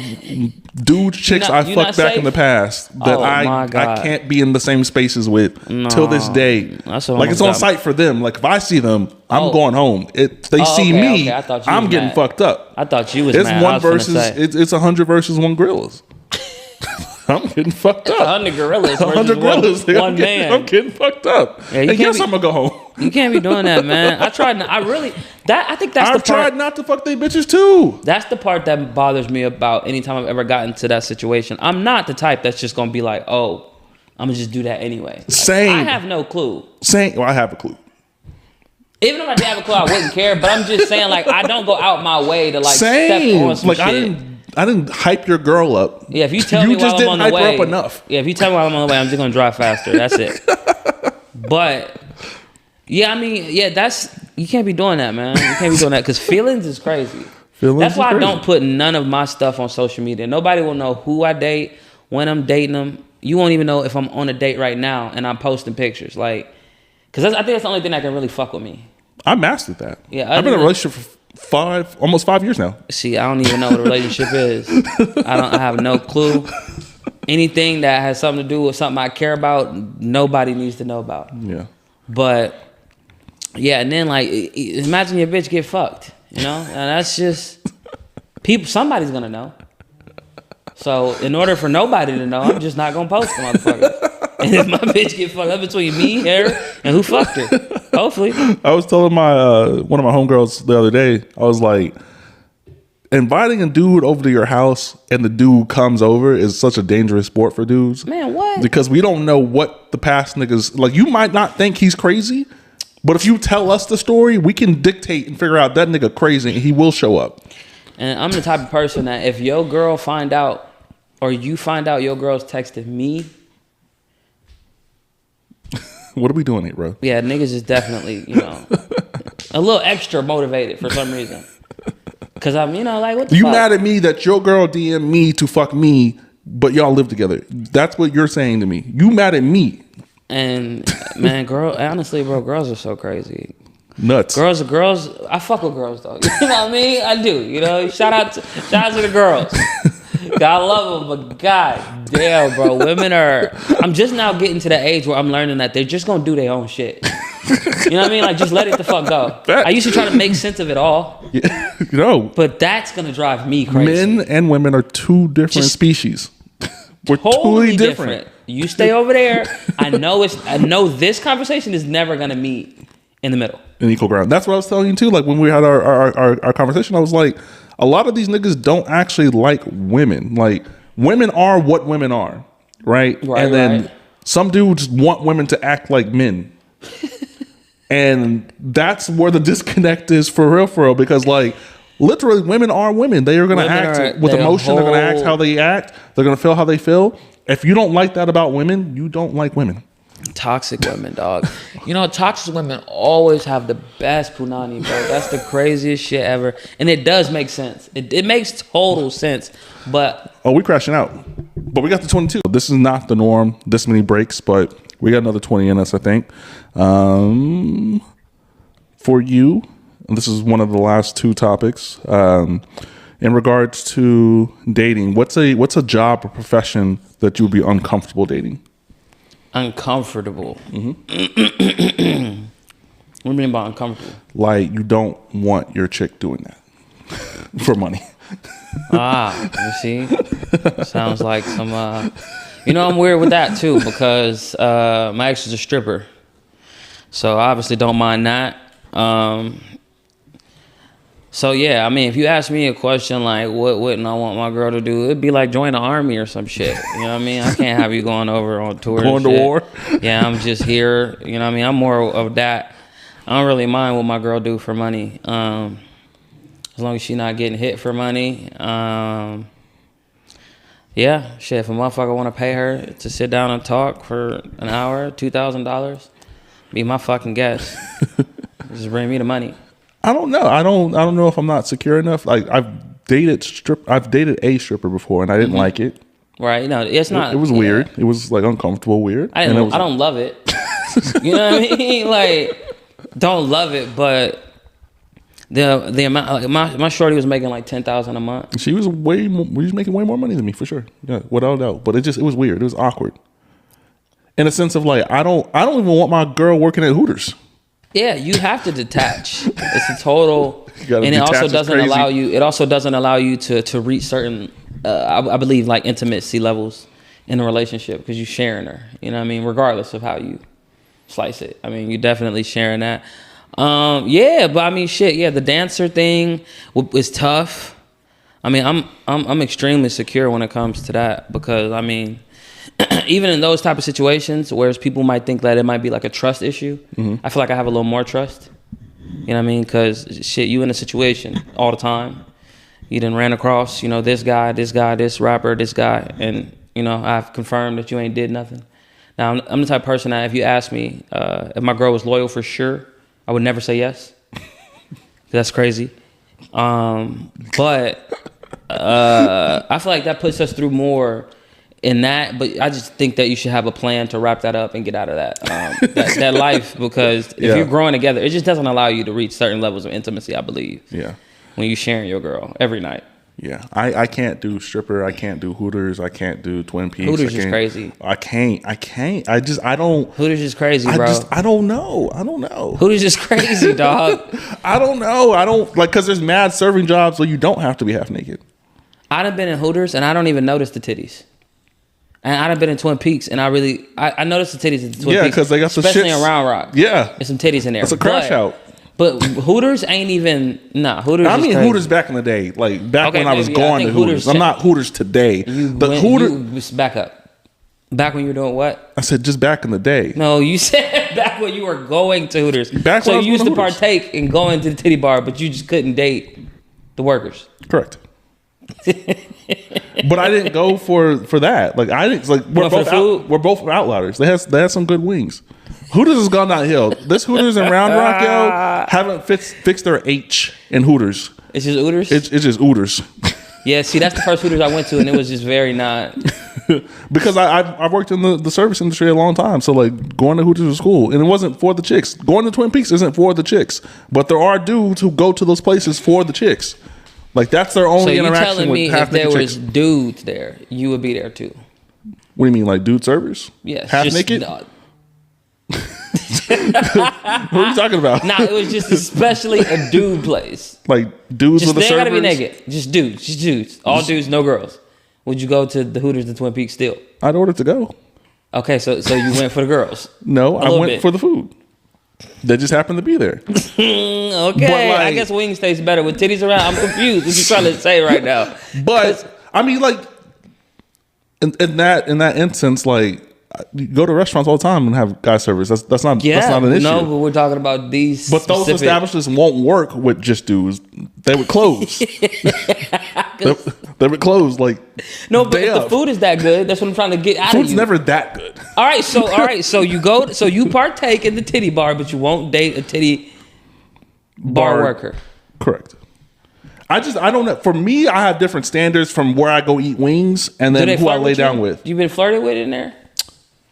dude chicks I fucked back in the past that I can't be in the same spaces with till this day. Like it's on site for them. Like if I see them, I'm going home. They see me, I'm getting fucked up. I thought you was it's mad. One versus it's 100 versus 1 gorillas. I'm getting fucked up. 100 gorillas. 100 gorillas. One man. I'm getting fucked up. Yeah, and guess I'm gonna go home. You can't be doing that, man. I tried. I think that's the part. I've tried not to fuck they bitches too. That's the part that bothers me about anytime I've ever gotten to that situation. I'm not the type that's just gonna be like, oh, I'm gonna just do that anyway. Like, Same. I have no clue. Well, I have a clue. Even if I did have a clue, I wouldn't care. But I'm just saying, like, I don't go out my way to step on some shit. I didn't hype your girl up. Yeah, if you tell me while I'm on the way, her up enough. Yeah, if you tell me while I'm on the way, I'm just gonna drive faster. That's it. But yeah, I mean, yeah, you can't be doing that, man. You can't be doing that because feelings is crazy. That's why I don't put none of my stuff on social media. Nobody will know who I date, when I'm dating them. You won't even know if I'm on a date right now and I'm posting pictures, like, because I think that's the only thing that can really fuck with me. I mastered that. Yeah, I've been in a relationship for almost 5 years now. See, I don't even know what a relationship is. I have no clue. Anything that has something to do with something I care about, nobody needs to know about. Yeah. But yeah, and then like imagine your bitch get fucked, you know? And that's just somebody's gonna know. So in order for nobody to know, I'm just not gonna post the motherfucker. And if my bitch get fucked up between me, her, and who fucked her, hopefully. I was telling my one of my homegirls the other day, I was like, inviting a dude over to your house and the dude comes over is such a dangerous sport for dudes. Man, what? Because we don't know what the past niggas, like, you might not think he's crazy, but if you tell us the story, we can dictate and figure out that nigga crazy and he will show up. And I'm the type of person that if your girl find out or you find out your girl's texted me, what are we doing here, bro? Yeah, niggas is definitely, a little extra motivated for some reason. Cause I'm, like, what the fuck? You mad at me that your girl DM me to fuck me, but y'all live together? That's what you're saying to me. You mad at me? And man, honestly, bro, girls are so crazy. Nuts. Girls. I fuck with girls though. You know what I mean? I do. Shout out to the girls. God love them, but god damn, bro, women are. I'm just now getting to the age where I'm learning that they're just gonna do their own shit. You know what I mean? Like, just let it the fuck go. I used to try to make sense of it all. Yeah, but that's gonna drive me crazy. Men and women are two different species. We're totally different. You stay over there. I know this conversation is never gonna meet in the middle. In equal ground. That's what I was telling you too. Like when we had our conversation, I was like, a lot of these niggas don't actually like women. Like, women are what women are, right? And then some dudes want women to act like men. And that's where the disconnect is for real, because like literally women are women. They are going to act with emotion. They're going to act how they act. They're going to feel how they feel. If you don't like that about women, you don't like women. Toxic women, dog. Toxic women always have the best punani, bro. That's the craziest shit ever. And it does make sense. It makes total sense. But we crashing out. But we got the 22. This is not the norm, this many breaks, but we got another 20 in us, I think. For you, and this is one of the last two topics. In regards to dating, what's a job or profession that you would be uncomfortable dating? Uncomfortable. Mm-hmm. What do you mean by uncomfortable? Like, you don't want your chick doing that for money. You see? Sounds like some... I'm weird with that too, because my ex is a stripper. So I obviously don't mind that. So yeah, I mean, if you ask me a question like, what wouldn't I want my girl to do? It'd be like join the army or some shit. You know what I mean? I can't have you going over on tour. Going to war? Yeah, I'm just here. You know what I mean? I'm more of that. I don't really mind what my girl do for money. As long as she's not getting hit for money. Yeah, shit, if a motherfucker want to pay her to sit down and talk for an hour, $2,000, be my fucking guest. Just bring me the money. I don't know. I don't know if I'm not secure enough. Like, I've dated a stripper before and I didn't like it. Right. No, it's not. It was weird. It was like uncomfortable weird. I don't love it. You know what I mean? Like, don't love it, but The amount my shorty was making like $10,000 a month. She was making way more money than me for sure. Yeah, without a doubt. But it was weird. It was awkward. In a sense of like, I don't even want my girl working at Hooters. Yeah, you have to detach. It's a total, And it also doesn't allow you. It also doesn't allow you to reach certain, I believe, like intimacy levels in a relationship because you're sharing her. You know what I mean? Regardless of how you slice it. I mean, you're definitely sharing that. Yeah, but I mean, shit. Yeah, the dancer thing is tough. I mean, I'm extremely secure when it comes to that because I mean, even in those type of situations, whereas people might think that it might be like a trust issue, I feel like I have a little more trust. You know what I mean? Because shit, you in a situation all the time. You done ran across, you know, this guy, this rapper, this guy, and you know, I've confirmed that you ain't did nothing. Now, I'm the type of person that if you ask me if my girl was loyal for sure, I would never say yes. That's crazy. But I feel like that puts us through more in that. But I just think that you should have a plan to wrap that up and get out of that that life because if you're growing together, it just doesn't allow you to reach certain levels of intimacy, I believe. Yeah. When you're sharing your girl every night. Yeah, I can't do stripper. I can't do Hooters. I can't do Twin Peaks. Hooters is crazy. I can't. I don't. Hooters is crazy, bro. I don't know. Hooters is crazy, dog. I don't know. I don't like because there's mad serving jobs where you don't have to be half naked. I done been in Hooters and I don't even notice the titties. And I done been in Twin Peaks and I noticed the titties at the Twin Peaks. Yeah, because they got some especially shits. in Round Rock. Yeah, there's some titties in there. It's a crash out. But Hooters ain't even Hooters. I mean crazy. Hooters back in the day, like back okay, when I was going to Hooters. I'm not Hooters today. Back up. Back when you were doing what? I said just back in the day. No, you said back when you were going to Hooters. Back so when you used to partake in going to the titty bar, but you just couldn't date the workers. Correct. But I didn't go for that. Like I didn't like we're both outliers. They had some good wings. Hooters has gone downhill. This Hooters in Round Rock, yo, haven't fixed their H in Hooters. It's just Hooters? It's just Hooters. Yeah, see, that's the first Hooters I went to, and it was just very not. Because I've worked in the service industry a long time, so like going to Hooters was cool, and it wasn't for the chicks. Going to Twin Peaks isn't for the chicks, but there are dudes who go to those places for the chicks. Like that's their only interaction with half naked chicks. So you telling me if there was dudes there, you would be there too? What do you mean, like dude servers? Yes, half naked. What are you talking about? Nah, it was just especially a dude place. Like dudes with the servers? They gotta be naked. Just dudes. All dudes, no girls. Would you go to the Hooters, the Twin Peaks still? I'd order to go. Okay, so you went for the girls? No, I went for the food. They just happened to be there. Okay, I guess wings taste better with titties around. I'm confused what you trying to say right now. But I mean, like in that instance, like you go to restaurants all the time and have guy servers. That's not an issue. No, but we're talking about these. But those establishments won't work with just dudes. They would close. they would close like no. But if the food is that good, that's what I'm trying to get out of you. Food's never that good. All right, so you partake in the titty bar, but you won't date a titty bar worker. Correct. I don't know. For me, I have different standards from where I go eat wings and then who I lay down with. You been flirted with in there?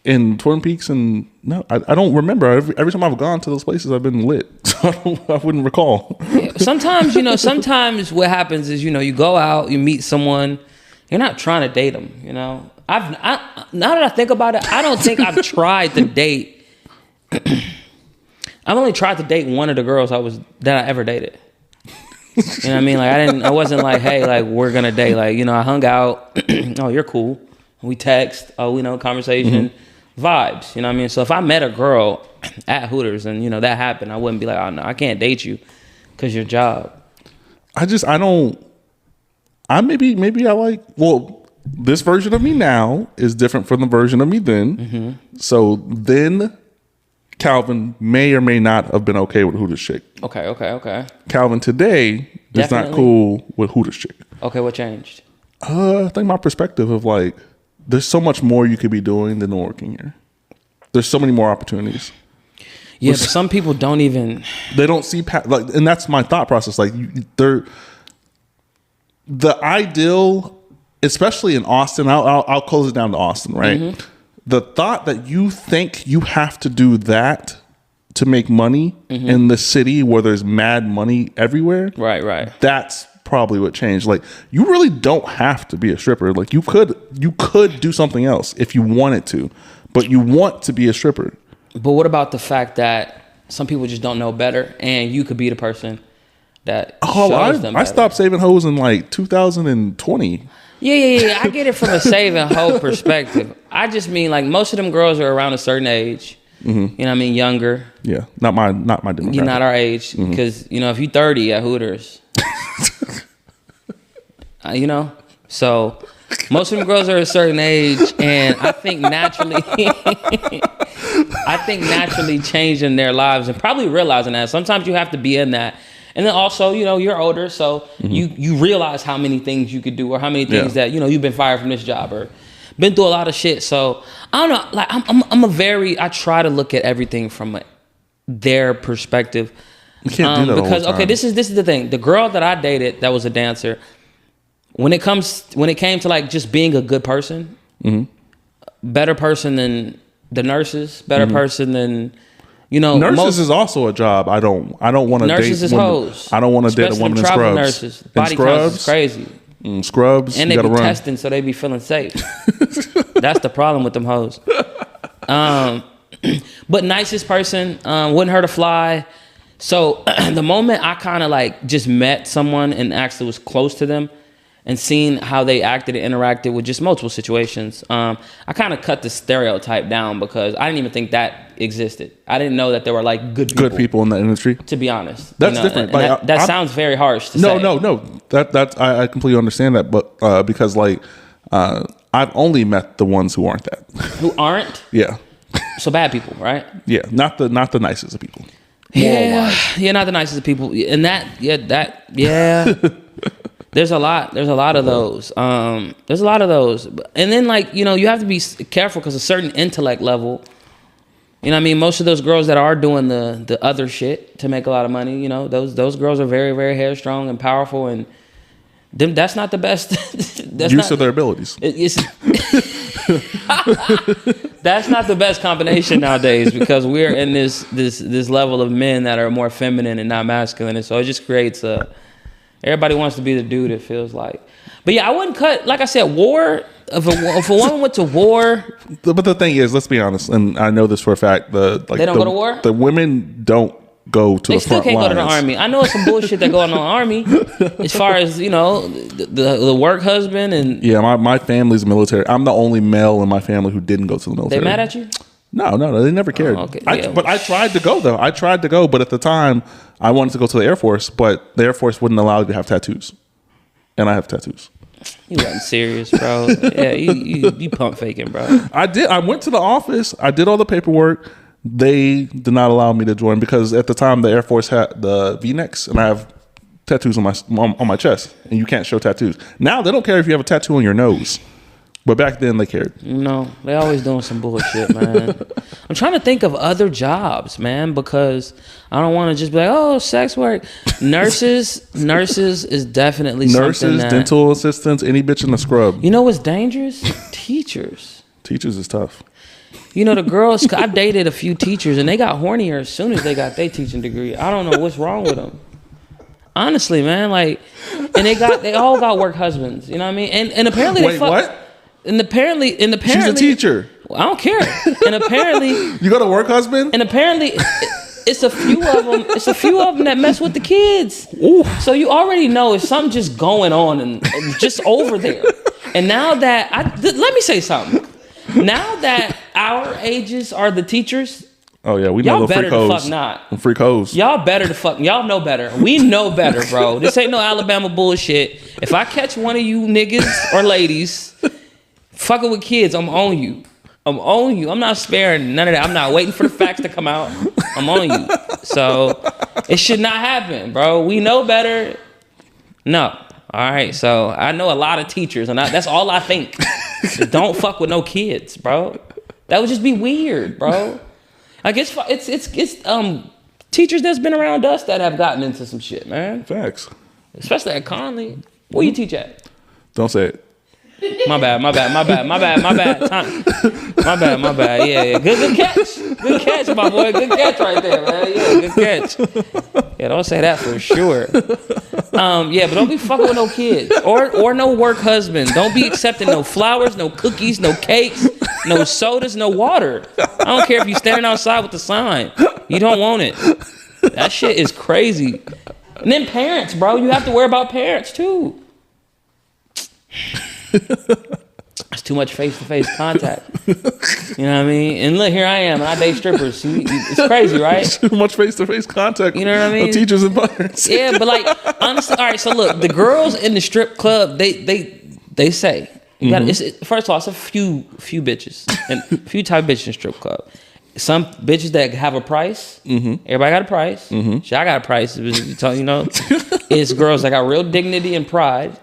In Twin Peaks and no, I don't remember. Every time I've gone to those places, I've been lit, so I wouldn't recall. Sometimes what happens is you go out, you meet someone, you're not trying to date them. Now that I think about it, I don't think I've tried to date. I've only tried to date one of the girls that I ever dated. You know what I mean? Like I wasn't like, hey, like we're gonna date. Like I hung out. Oh, you're cool. We text. Oh, we know conversation. Mm-hmm. Vibes, you know what I mean? So if I met a girl at Hooters and, that happened, I wouldn't be like, oh, no, I can't date you because your job. This version of me now is different from the version of me then. Mm-hmm. So then Calvin may or may not have been okay with Hooters chick. Okay. Calvin today is not cool with Hooters chick. Okay, what changed? I think my perspective of like, there's so much more you could be doing than working here. There's so many more opportunities. Yeah, but some people don't even. They don't see and that's my thought process. Like the ideal, especially in Austin. I'll close it down to Austin, right? Mm-hmm. The thought that you think you have to do that to make money in the city where there's mad money everywhere. Right. That's probably what changed. Like, you really don't have to be a stripper. Like, you could do something else if you wanted to, but you want to be a stripper. But what about the fact that some people just don't know better, and you could be the person that shows them better? I stopped saving hoes in like 2020. Yeah. I get it from a saving hoe perspective. I just mean, like, most of them girls are around a certain age. You know what I mean? Younger. Yeah, not my demographic. You're not our age, because you know, if you 30 at Hooters, you know. So most of them girls are a certain age, and I think naturally, changing their lives and probably realizing that sometimes you have to be in that. And then also, you know, you're older, so you realize how many things you could do, or how many things that, you know, you've been fired from this job or been through a lot of shit. So I don't know, like I try to look at everything from their perspective. You can't do that because all the time. this is the thing. The girl that I dated that was a dancer, when it came to like just being a good person, better person than the nurses, better person than, you know, nurses is also a job. I don't want to date. Nurses is hoes. I don't want to date a woman in scrubs. Nurses, body counts is crazy. Scrubs, and they be testing, so they be feeling safe. That's the problem with them hoes. But nicest person, wouldn't hurt a fly. So the moment I kind of like just met someone and actually was close to them and seen how they acted and interacted with just multiple situations, I kind of cut the stereotype down, because I didn't even think that existed. I didn't know that there were like good people in the industry. To be honest, that's different. And that sounds very harsh to say. No. That's I completely understand that, but because like I've only met the ones who aren't that. Who aren't? Yeah. So bad people, right? Yeah, not the nicest of people. Yeah, not the nicest of people, and There's a lot of those. There's a lot of those. And then, like, you know, you have to be careful, because a certain intellect level, you know what I mean? Most of those girls that are doing the other shit to make a lot of money, you know, those girls are very, very headstrong and powerful, and that's not the best. Use of their abilities. That's not the best combination nowadays, because we're in this level of men that are more feminine and not masculine. And so it just creates everybody wants to be the dude, it feels like. But yeah, I wouldn't cut, like I said, war. If a woman went to war. But the thing is, let's be honest, and I know this for a fact, they don't go to war? The women don't go to the front lines. They still can't go to the army. I know it's some bullshit that go on in the army as far as, you know, the work husband and... Yeah, my family's military. I'm the only male in my family who didn't go to the military. They mad at you? No, they never cared. Oh, okay. But I tried to go, though. But at the time, I wanted to go to the Air Force, but the Air Force wouldn't allow you to have tattoos. And I have tattoos. You wasn't serious, bro. Yeah, you pump faking, bro. I did. I went to the office. I did all the paperwork. They did not allow me to join, because at the time the Air Force had the V-necks, and I have tattoos on my chest, and you can't show tattoos. Now they don't care if you have a tattoo on your nose, but back then they cared. No, they always doing some bullshit, man. I'm trying to think of other jobs, man, because I don't want to just be like, oh, sex work. Nurses is definitely something that, dental assistants, any bitch in the scrub. You know what's dangerous? Teachers is tough. You know, the girls, I've dated a few teachers, and they got hornier as soon as they got their teaching degree. I don't know what's wrong with them. Honestly, man, like, and they all got work husbands. You know what I mean? And apparently they fuck. What? And apparently, she's a teacher. I don't care. And apparently, you got a work husband. And apparently, it's a few of them. It's a few of them that mess with the kids. Ooh. So you already know it's something just going on and just over there. And now that let me say something. Now that our ages are the teachers. Oh yeah, we know y'all the better freak hoes. To fuck not. Freak hoes. Y'all better to fuck. Y'all know better. We know better, bro. This ain't no Alabama bullshit. If I catch one of you niggas or ladies fucking with kids, I'm on you. I'm not sparing none of that. I'm not waiting for the facts to come out. I'm on you. So it should not happen, bro. We know better. No. All right. So I know a lot of teachers, and that's all I think. Don't fuck with no kids, bro. That would just be weird, bro. Like it's teachers that's been around us that have gotten into some shit, man. Facts. Especially at Conley. Where you teach at? Don't say it. My bad. My bad. Yeah. Good catch. Good catch, my boy. Good catch right there, man. Yeah, good catch. Yeah, don't say that for sure. Yeah, but don't be fucking with no kids or no work husband. Don't be accepting no flowers, no cookies, no cakes, no sodas, no water. I don't care if you're standing outside with the sign. You don't want it. That shit is crazy. And then parents, bro. You have to worry about parents too. It's too much face-to-face contact. You know what I mean? And look, here I am, and I date strippers. It's crazy, right? Too much face-to-face contact. You know what I mean? Of teachers and parents. Yeah, but like honestly, all right. So look, the girls in the strip club, they say you got first of all, it's a few bitches and a few type of bitches in strip club. Some bitches that have a price. Everybody got a price. Shit, I got a price. You know, it's girls that got real dignity and pride.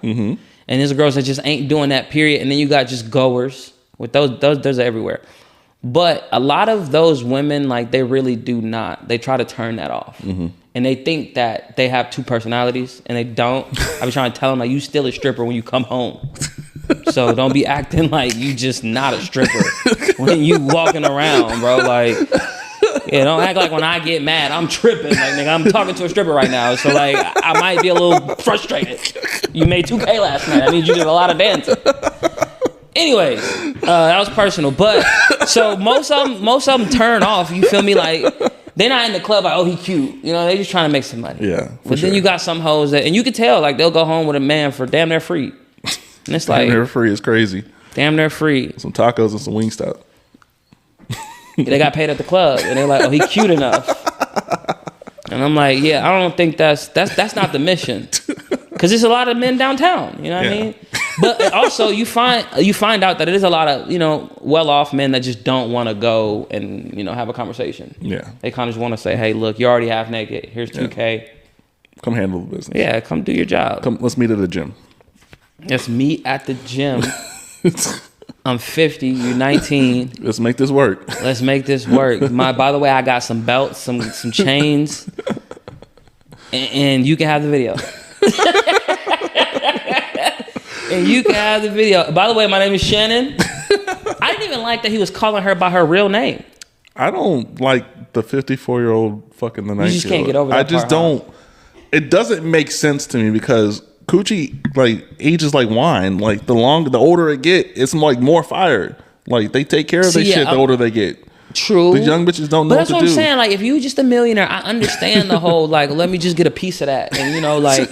And there's girls that just ain't doing that, period. And then you got just goers. With those are everywhere. But a lot of those women, like, they really do not. They try to turn that off. And they think that they have two personalities, and they don't. I be trying to tell them, like, you still a stripper when you come home. So don't be acting like you just not a stripper when you walking around, bro. Like, yeah, don't act like when I get mad, I'm tripping. Like, nigga, I'm talking to a stripper right now. So, like, I might be a little frustrated. You made 2K last night. I mean, you did a lot of dancing. Anyways, that was personal. But, so most of them turn off. You feel me? Like, they're not in the club like, oh, he cute. You know, they just trying to make some money. Yeah, But then you got some hoes that, and you can tell, like, they'll go home with a man for damn near free. And it's like, damn near free is crazy. Damn near free. Some tacos and some Wingstop. They got paid at the club, and they're like, "Oh, he cute enough." And I'm like, "Yeah, I don't think that's not the mission, because there's a lot of men downtown. You know what I mean? But also, you find out that it is a lot of well-off men that just don't want to go and have a conversation. Yeah, they kind of just want to say, "Hey, look, you're already half naked. Here's 2K. Come handle the business. Yeah, come do your job. Come, let's meet at the gym. Let's meet at the gym." I'm 50, you're 19. Let's make this work. Let's make this work. By the way, I got some belts, some chains, and you can have the video. And you can have the video. By the way, my name is Shannon. I didn't even like that he was calling her by her real name. I don't like the 54-year-old fucking the 19-year-old. You just can't get over that. I just don't. It doesn't make sense to me because coochie like ages like wine. Like the older it get, it's like more fire. Like they take care of their shit the older they get. True. The young bitches don't know what to do. But that's what I'm saying. Like if you just a millionaire, I understand the whole like let me just get a piece of that, and like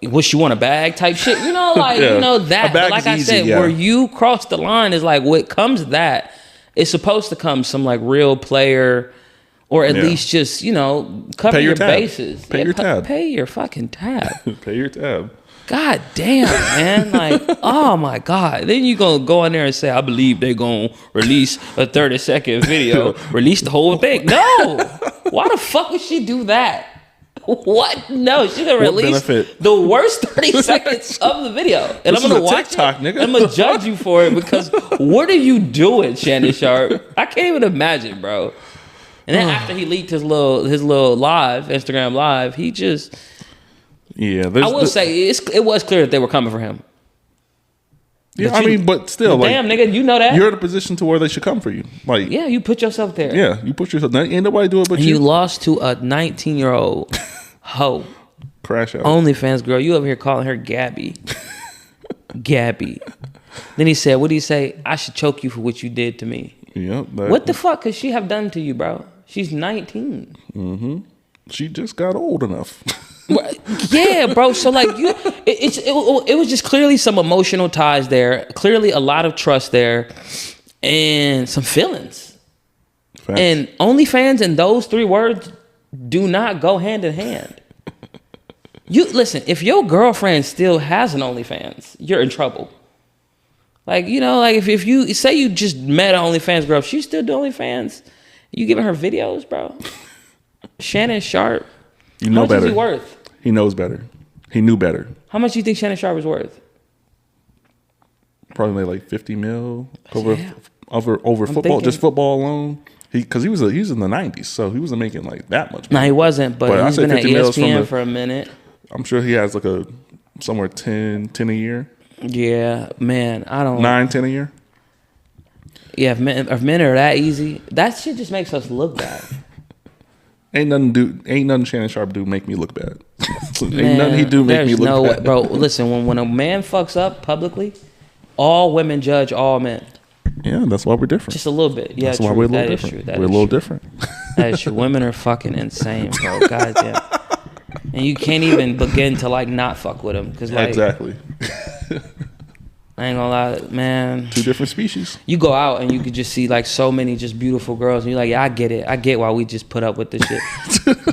what you want a bag type shit. Like that. But like I said, where you cross the line is like what comes that it's supposed to come some like real player. Or at least just, cover your bases. Pay your tab. Pay your fucking tab. Pay your tab. God damn, man. Like, oh my God. Then you gonna go in there and say, I believe they're gonna release a 30-second video. Release the whole thing. No. Why the fuck would she do that? What? No, she's gonna release the worst 30 seconds of the video. And I'm gonna watch TikTok, nigga. I'm gonna judge you for it because what are you doing, Shannon Sharpe? I can't even imagine, bro. And then after he leaked his little live, Instagram live, he just... Yeah. I will say, it was clear that they were coming for him. Yeah, but still. Like, damn, nigga, you know that? You're in a position to where they should come for you. Like, yeah, you put yourself there. Yeah, you put yourself there. Ain't nobody do it but you. You lost to a 19-year-old hoe. Crash out. OnlyFans girl. You over here calling her Gabby. Gabby. Then he said, what did he say? I should choke you for what you did to me. Yep. What the fuck could she have done to you, bro? She's 19. Mm-hmm. She just got old enough. Yeah, bro. So like, it was just clearly some emotional ties there. Clearly, a lot of trust there, and some feelings. Facts. And OnlyFans and those 3 words do not go hand in hand. You listen. If your girlfriend still has an OnlyFans, you're in trouble. Like if you say you just met an OnlyFans girl, she's still doing OnlyFans. You giving her videos, bro? Shannon Sharpe. You know how much better. Is he worth? He knows better. He knew better. How much do you think Shannon Sharpe is worth? Probably like 50 mil over football, just football alone. Because he was in the 90s, so he wasn't making like that much money. No, he wasn't, but he's been at ESPN for a minute. I'm sure he has like somewhere 10 a year. Yeah, man, I don't. 9, 10 a year. Yeah, if men are that easy, that shit just makes us look bad. Ain't nothing Shannon Sharp do make me look bad. Ain't Man, nothing he do make me there's look no bad. way, bro. Listen, when a man fucks up publicly, all women judge all men. Yeah, that's why we're different. Just a little bit. Yeah, That's true. why we're a little That is different. true. That We're a is little true. different. That is true. Women are fucking insane, bro. Goddamn. And you can't even begin to like not fuck with them because like Exactly. I ain't gonna lie, man. 2 different species. You go out and you could just see like so many just beautiful girls, and you're like, yeah, I get it. I get why we just put up with this shit.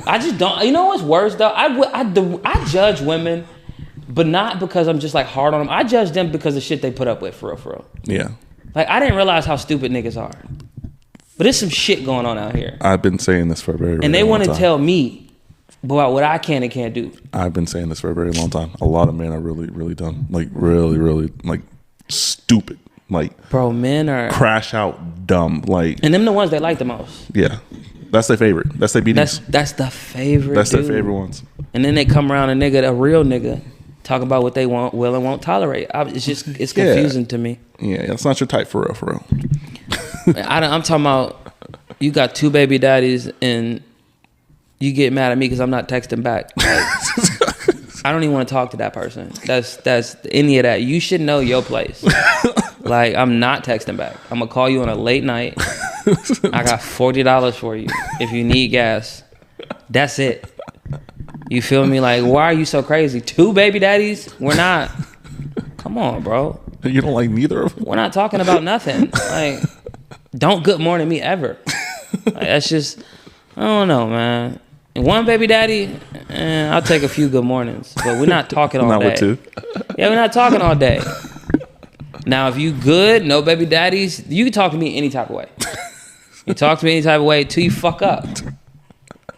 I just don't. You know what's worse though? I judge women, but not because I'm just like hard on them. I judge them because of shit they put up with, for real, for real. Yeah. Like I didn't realize how stupid niggas are, but there's some shit going on out here, I've been saying this for a very, very and they long want to time. tell me about what I can and can't do. I've been saying this for a very long time. A lot of men are really, really dumb. Like really, really like stupid. Like Bro, men are, crash out dumb. Like and them the ones they like the most. yeah. That's their favorite. That's their BDs. That's the favorite. That's their dude. favorite ones. And then they come around a real nigga, talk about what they want, will and won't tolerate. It's confusing to me. Yeah, that's not your type for real, for real. I'm talking about you got 2 baby daddies and you get mad at me because I'm not texting back. Like, I don't even want to talk to that person. That's any of that. You should know your place. Like, I'm not texting back. I'm gonna call you on a late night. I got $40 for you if you need gas. That's it. You feel me? Like, why are you so crazy? 2 baby daddies? We're not. Come on, bro. You don't like neither of them? We're not talking about nothing. Like, don't good morning me ever. Like, that's just, I don't know, man. And 1 baby daddy, I'll take a few good mornings, but we're not talking all Not day. with 2. Yeah, we're not talking all day. Now, if you good, no baby daddies, you can talk to me any type of way. You talk to me any type of way till you fuck up.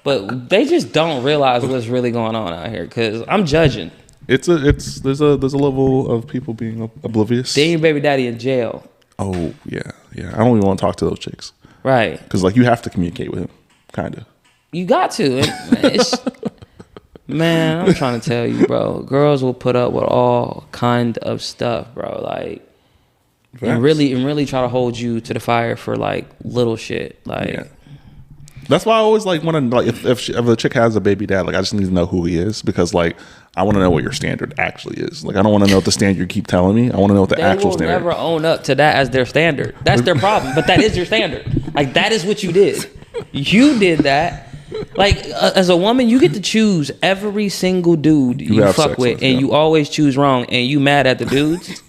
But they just don't realize what's really going on out here because I'm judging. There's a level of people being oblivious. Then your baby daddy in jail. Oh yeah. I don't even want to talk to those chicks Right. because like you have to communicate with him, kind of. You got to. Man, I'm trying to tell you, bro. Girls will put up with all kind of stuff, bro. Like, and really try to hold you to the fire for like little shit. Like, Yeah. That's why I always like want to like if a chick has a baby dad, like I just need to know who he is because like I want to know what your standard actually is. Like I don't want to know what the standard you keep telling me. I want to know what the they actual will standard. never own up to that as their standard. That's their problem. But that is your standard. Like that is what you did. You did that. Like as a woman, you get to choose every single dude you have fuck sex with, with, and yeah. you always choose wrong, and you mad at the dudes.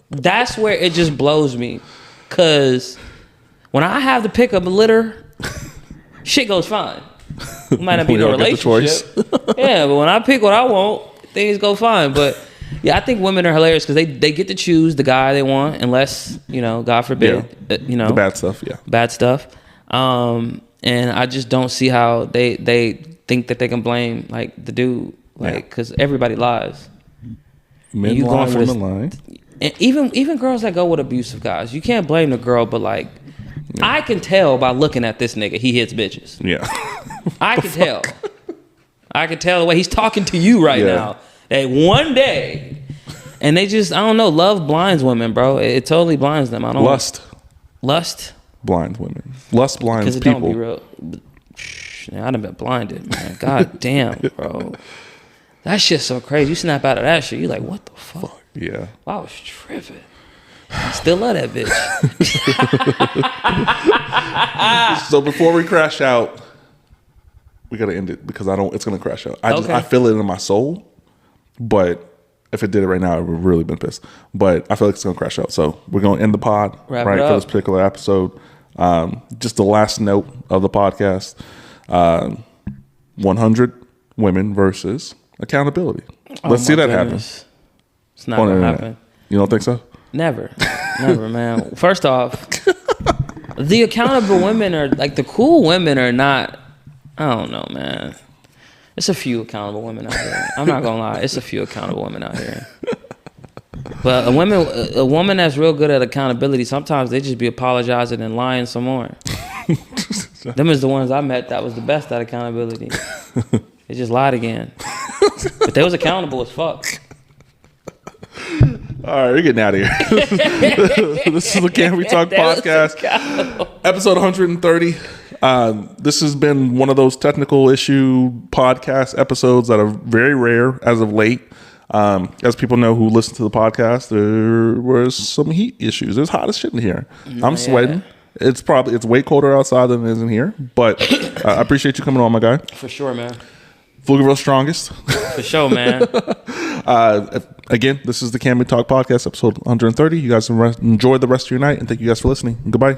That's where it just blows me, cause when I have to pick up a litter, shit goes fine. It might not be We no don't get the choice. relationship. Yeah, but when I pick what I want, things go fine. But yeah, I think women are hilarious because they get to choose the guy they want, unless God forbid, the bad stuff. Yeah. bad stuff. And I just don't see how they think that they can blame like the dude, like because everybody lies. Men You lie, going for women this- lie. And even girls that go with abusive guys, you can't blame the girl, but like I can tell by looking at this nigga, he hits bitches. Yeah. I can tell. I can tell the way he's talking to you right Yeah. now. That one day, and they just, I don't know, love blinds women, bro. It totally blinds them. I don't Lust? Blind women. Lust blinds Because it people. don't be real. I done been blinded, man. God damn, bro. That shit's so crazy. You snap out of that shit, you like, what the fuck? Yeah. I was tripping. I still love that bitch. So before we crash out, we gotta end it because it's gonna crash out. Okay. I feel it in my soul, but if it did it right now, I would have really been pissed. But I feel like it's gonna crash out. So we're gonna end the pod Wrap it right for up. this particular episode. Just the last note of the podcast: 100 women versus accountability. Let's see that happen. It's not on the gonna internet. happen. You don't think so? Never, man. First off, the accountable women are like the cool women are not. I don't know, man. It's a few accountable women out here. I'm not gonna lie. It's a few accountable women out here. But a woman that's real good at accountability, sometimes they just be apologizing and lying some more. Them is the ones I met that was the best at accountability. They just lied again. But they was accountable as fuck. All right, we're getting out of here. This is the Can We Talk podcast, episode 130. This has been one of those technical issue podcast episodes that are very rare as of late. As people know who listen to the podcast, there was some heat issues. It's hot as shit in here. I'm sweating. It's way colder outside than it is in here. But I appreciate you coming on, my guy. For sure, man. Pflugerville strongest. For sure, man. Again, this is the Can We Talk podcast, episode 130. You guys enjoy the rest of your night, and thank you guys for listening. Goodbye.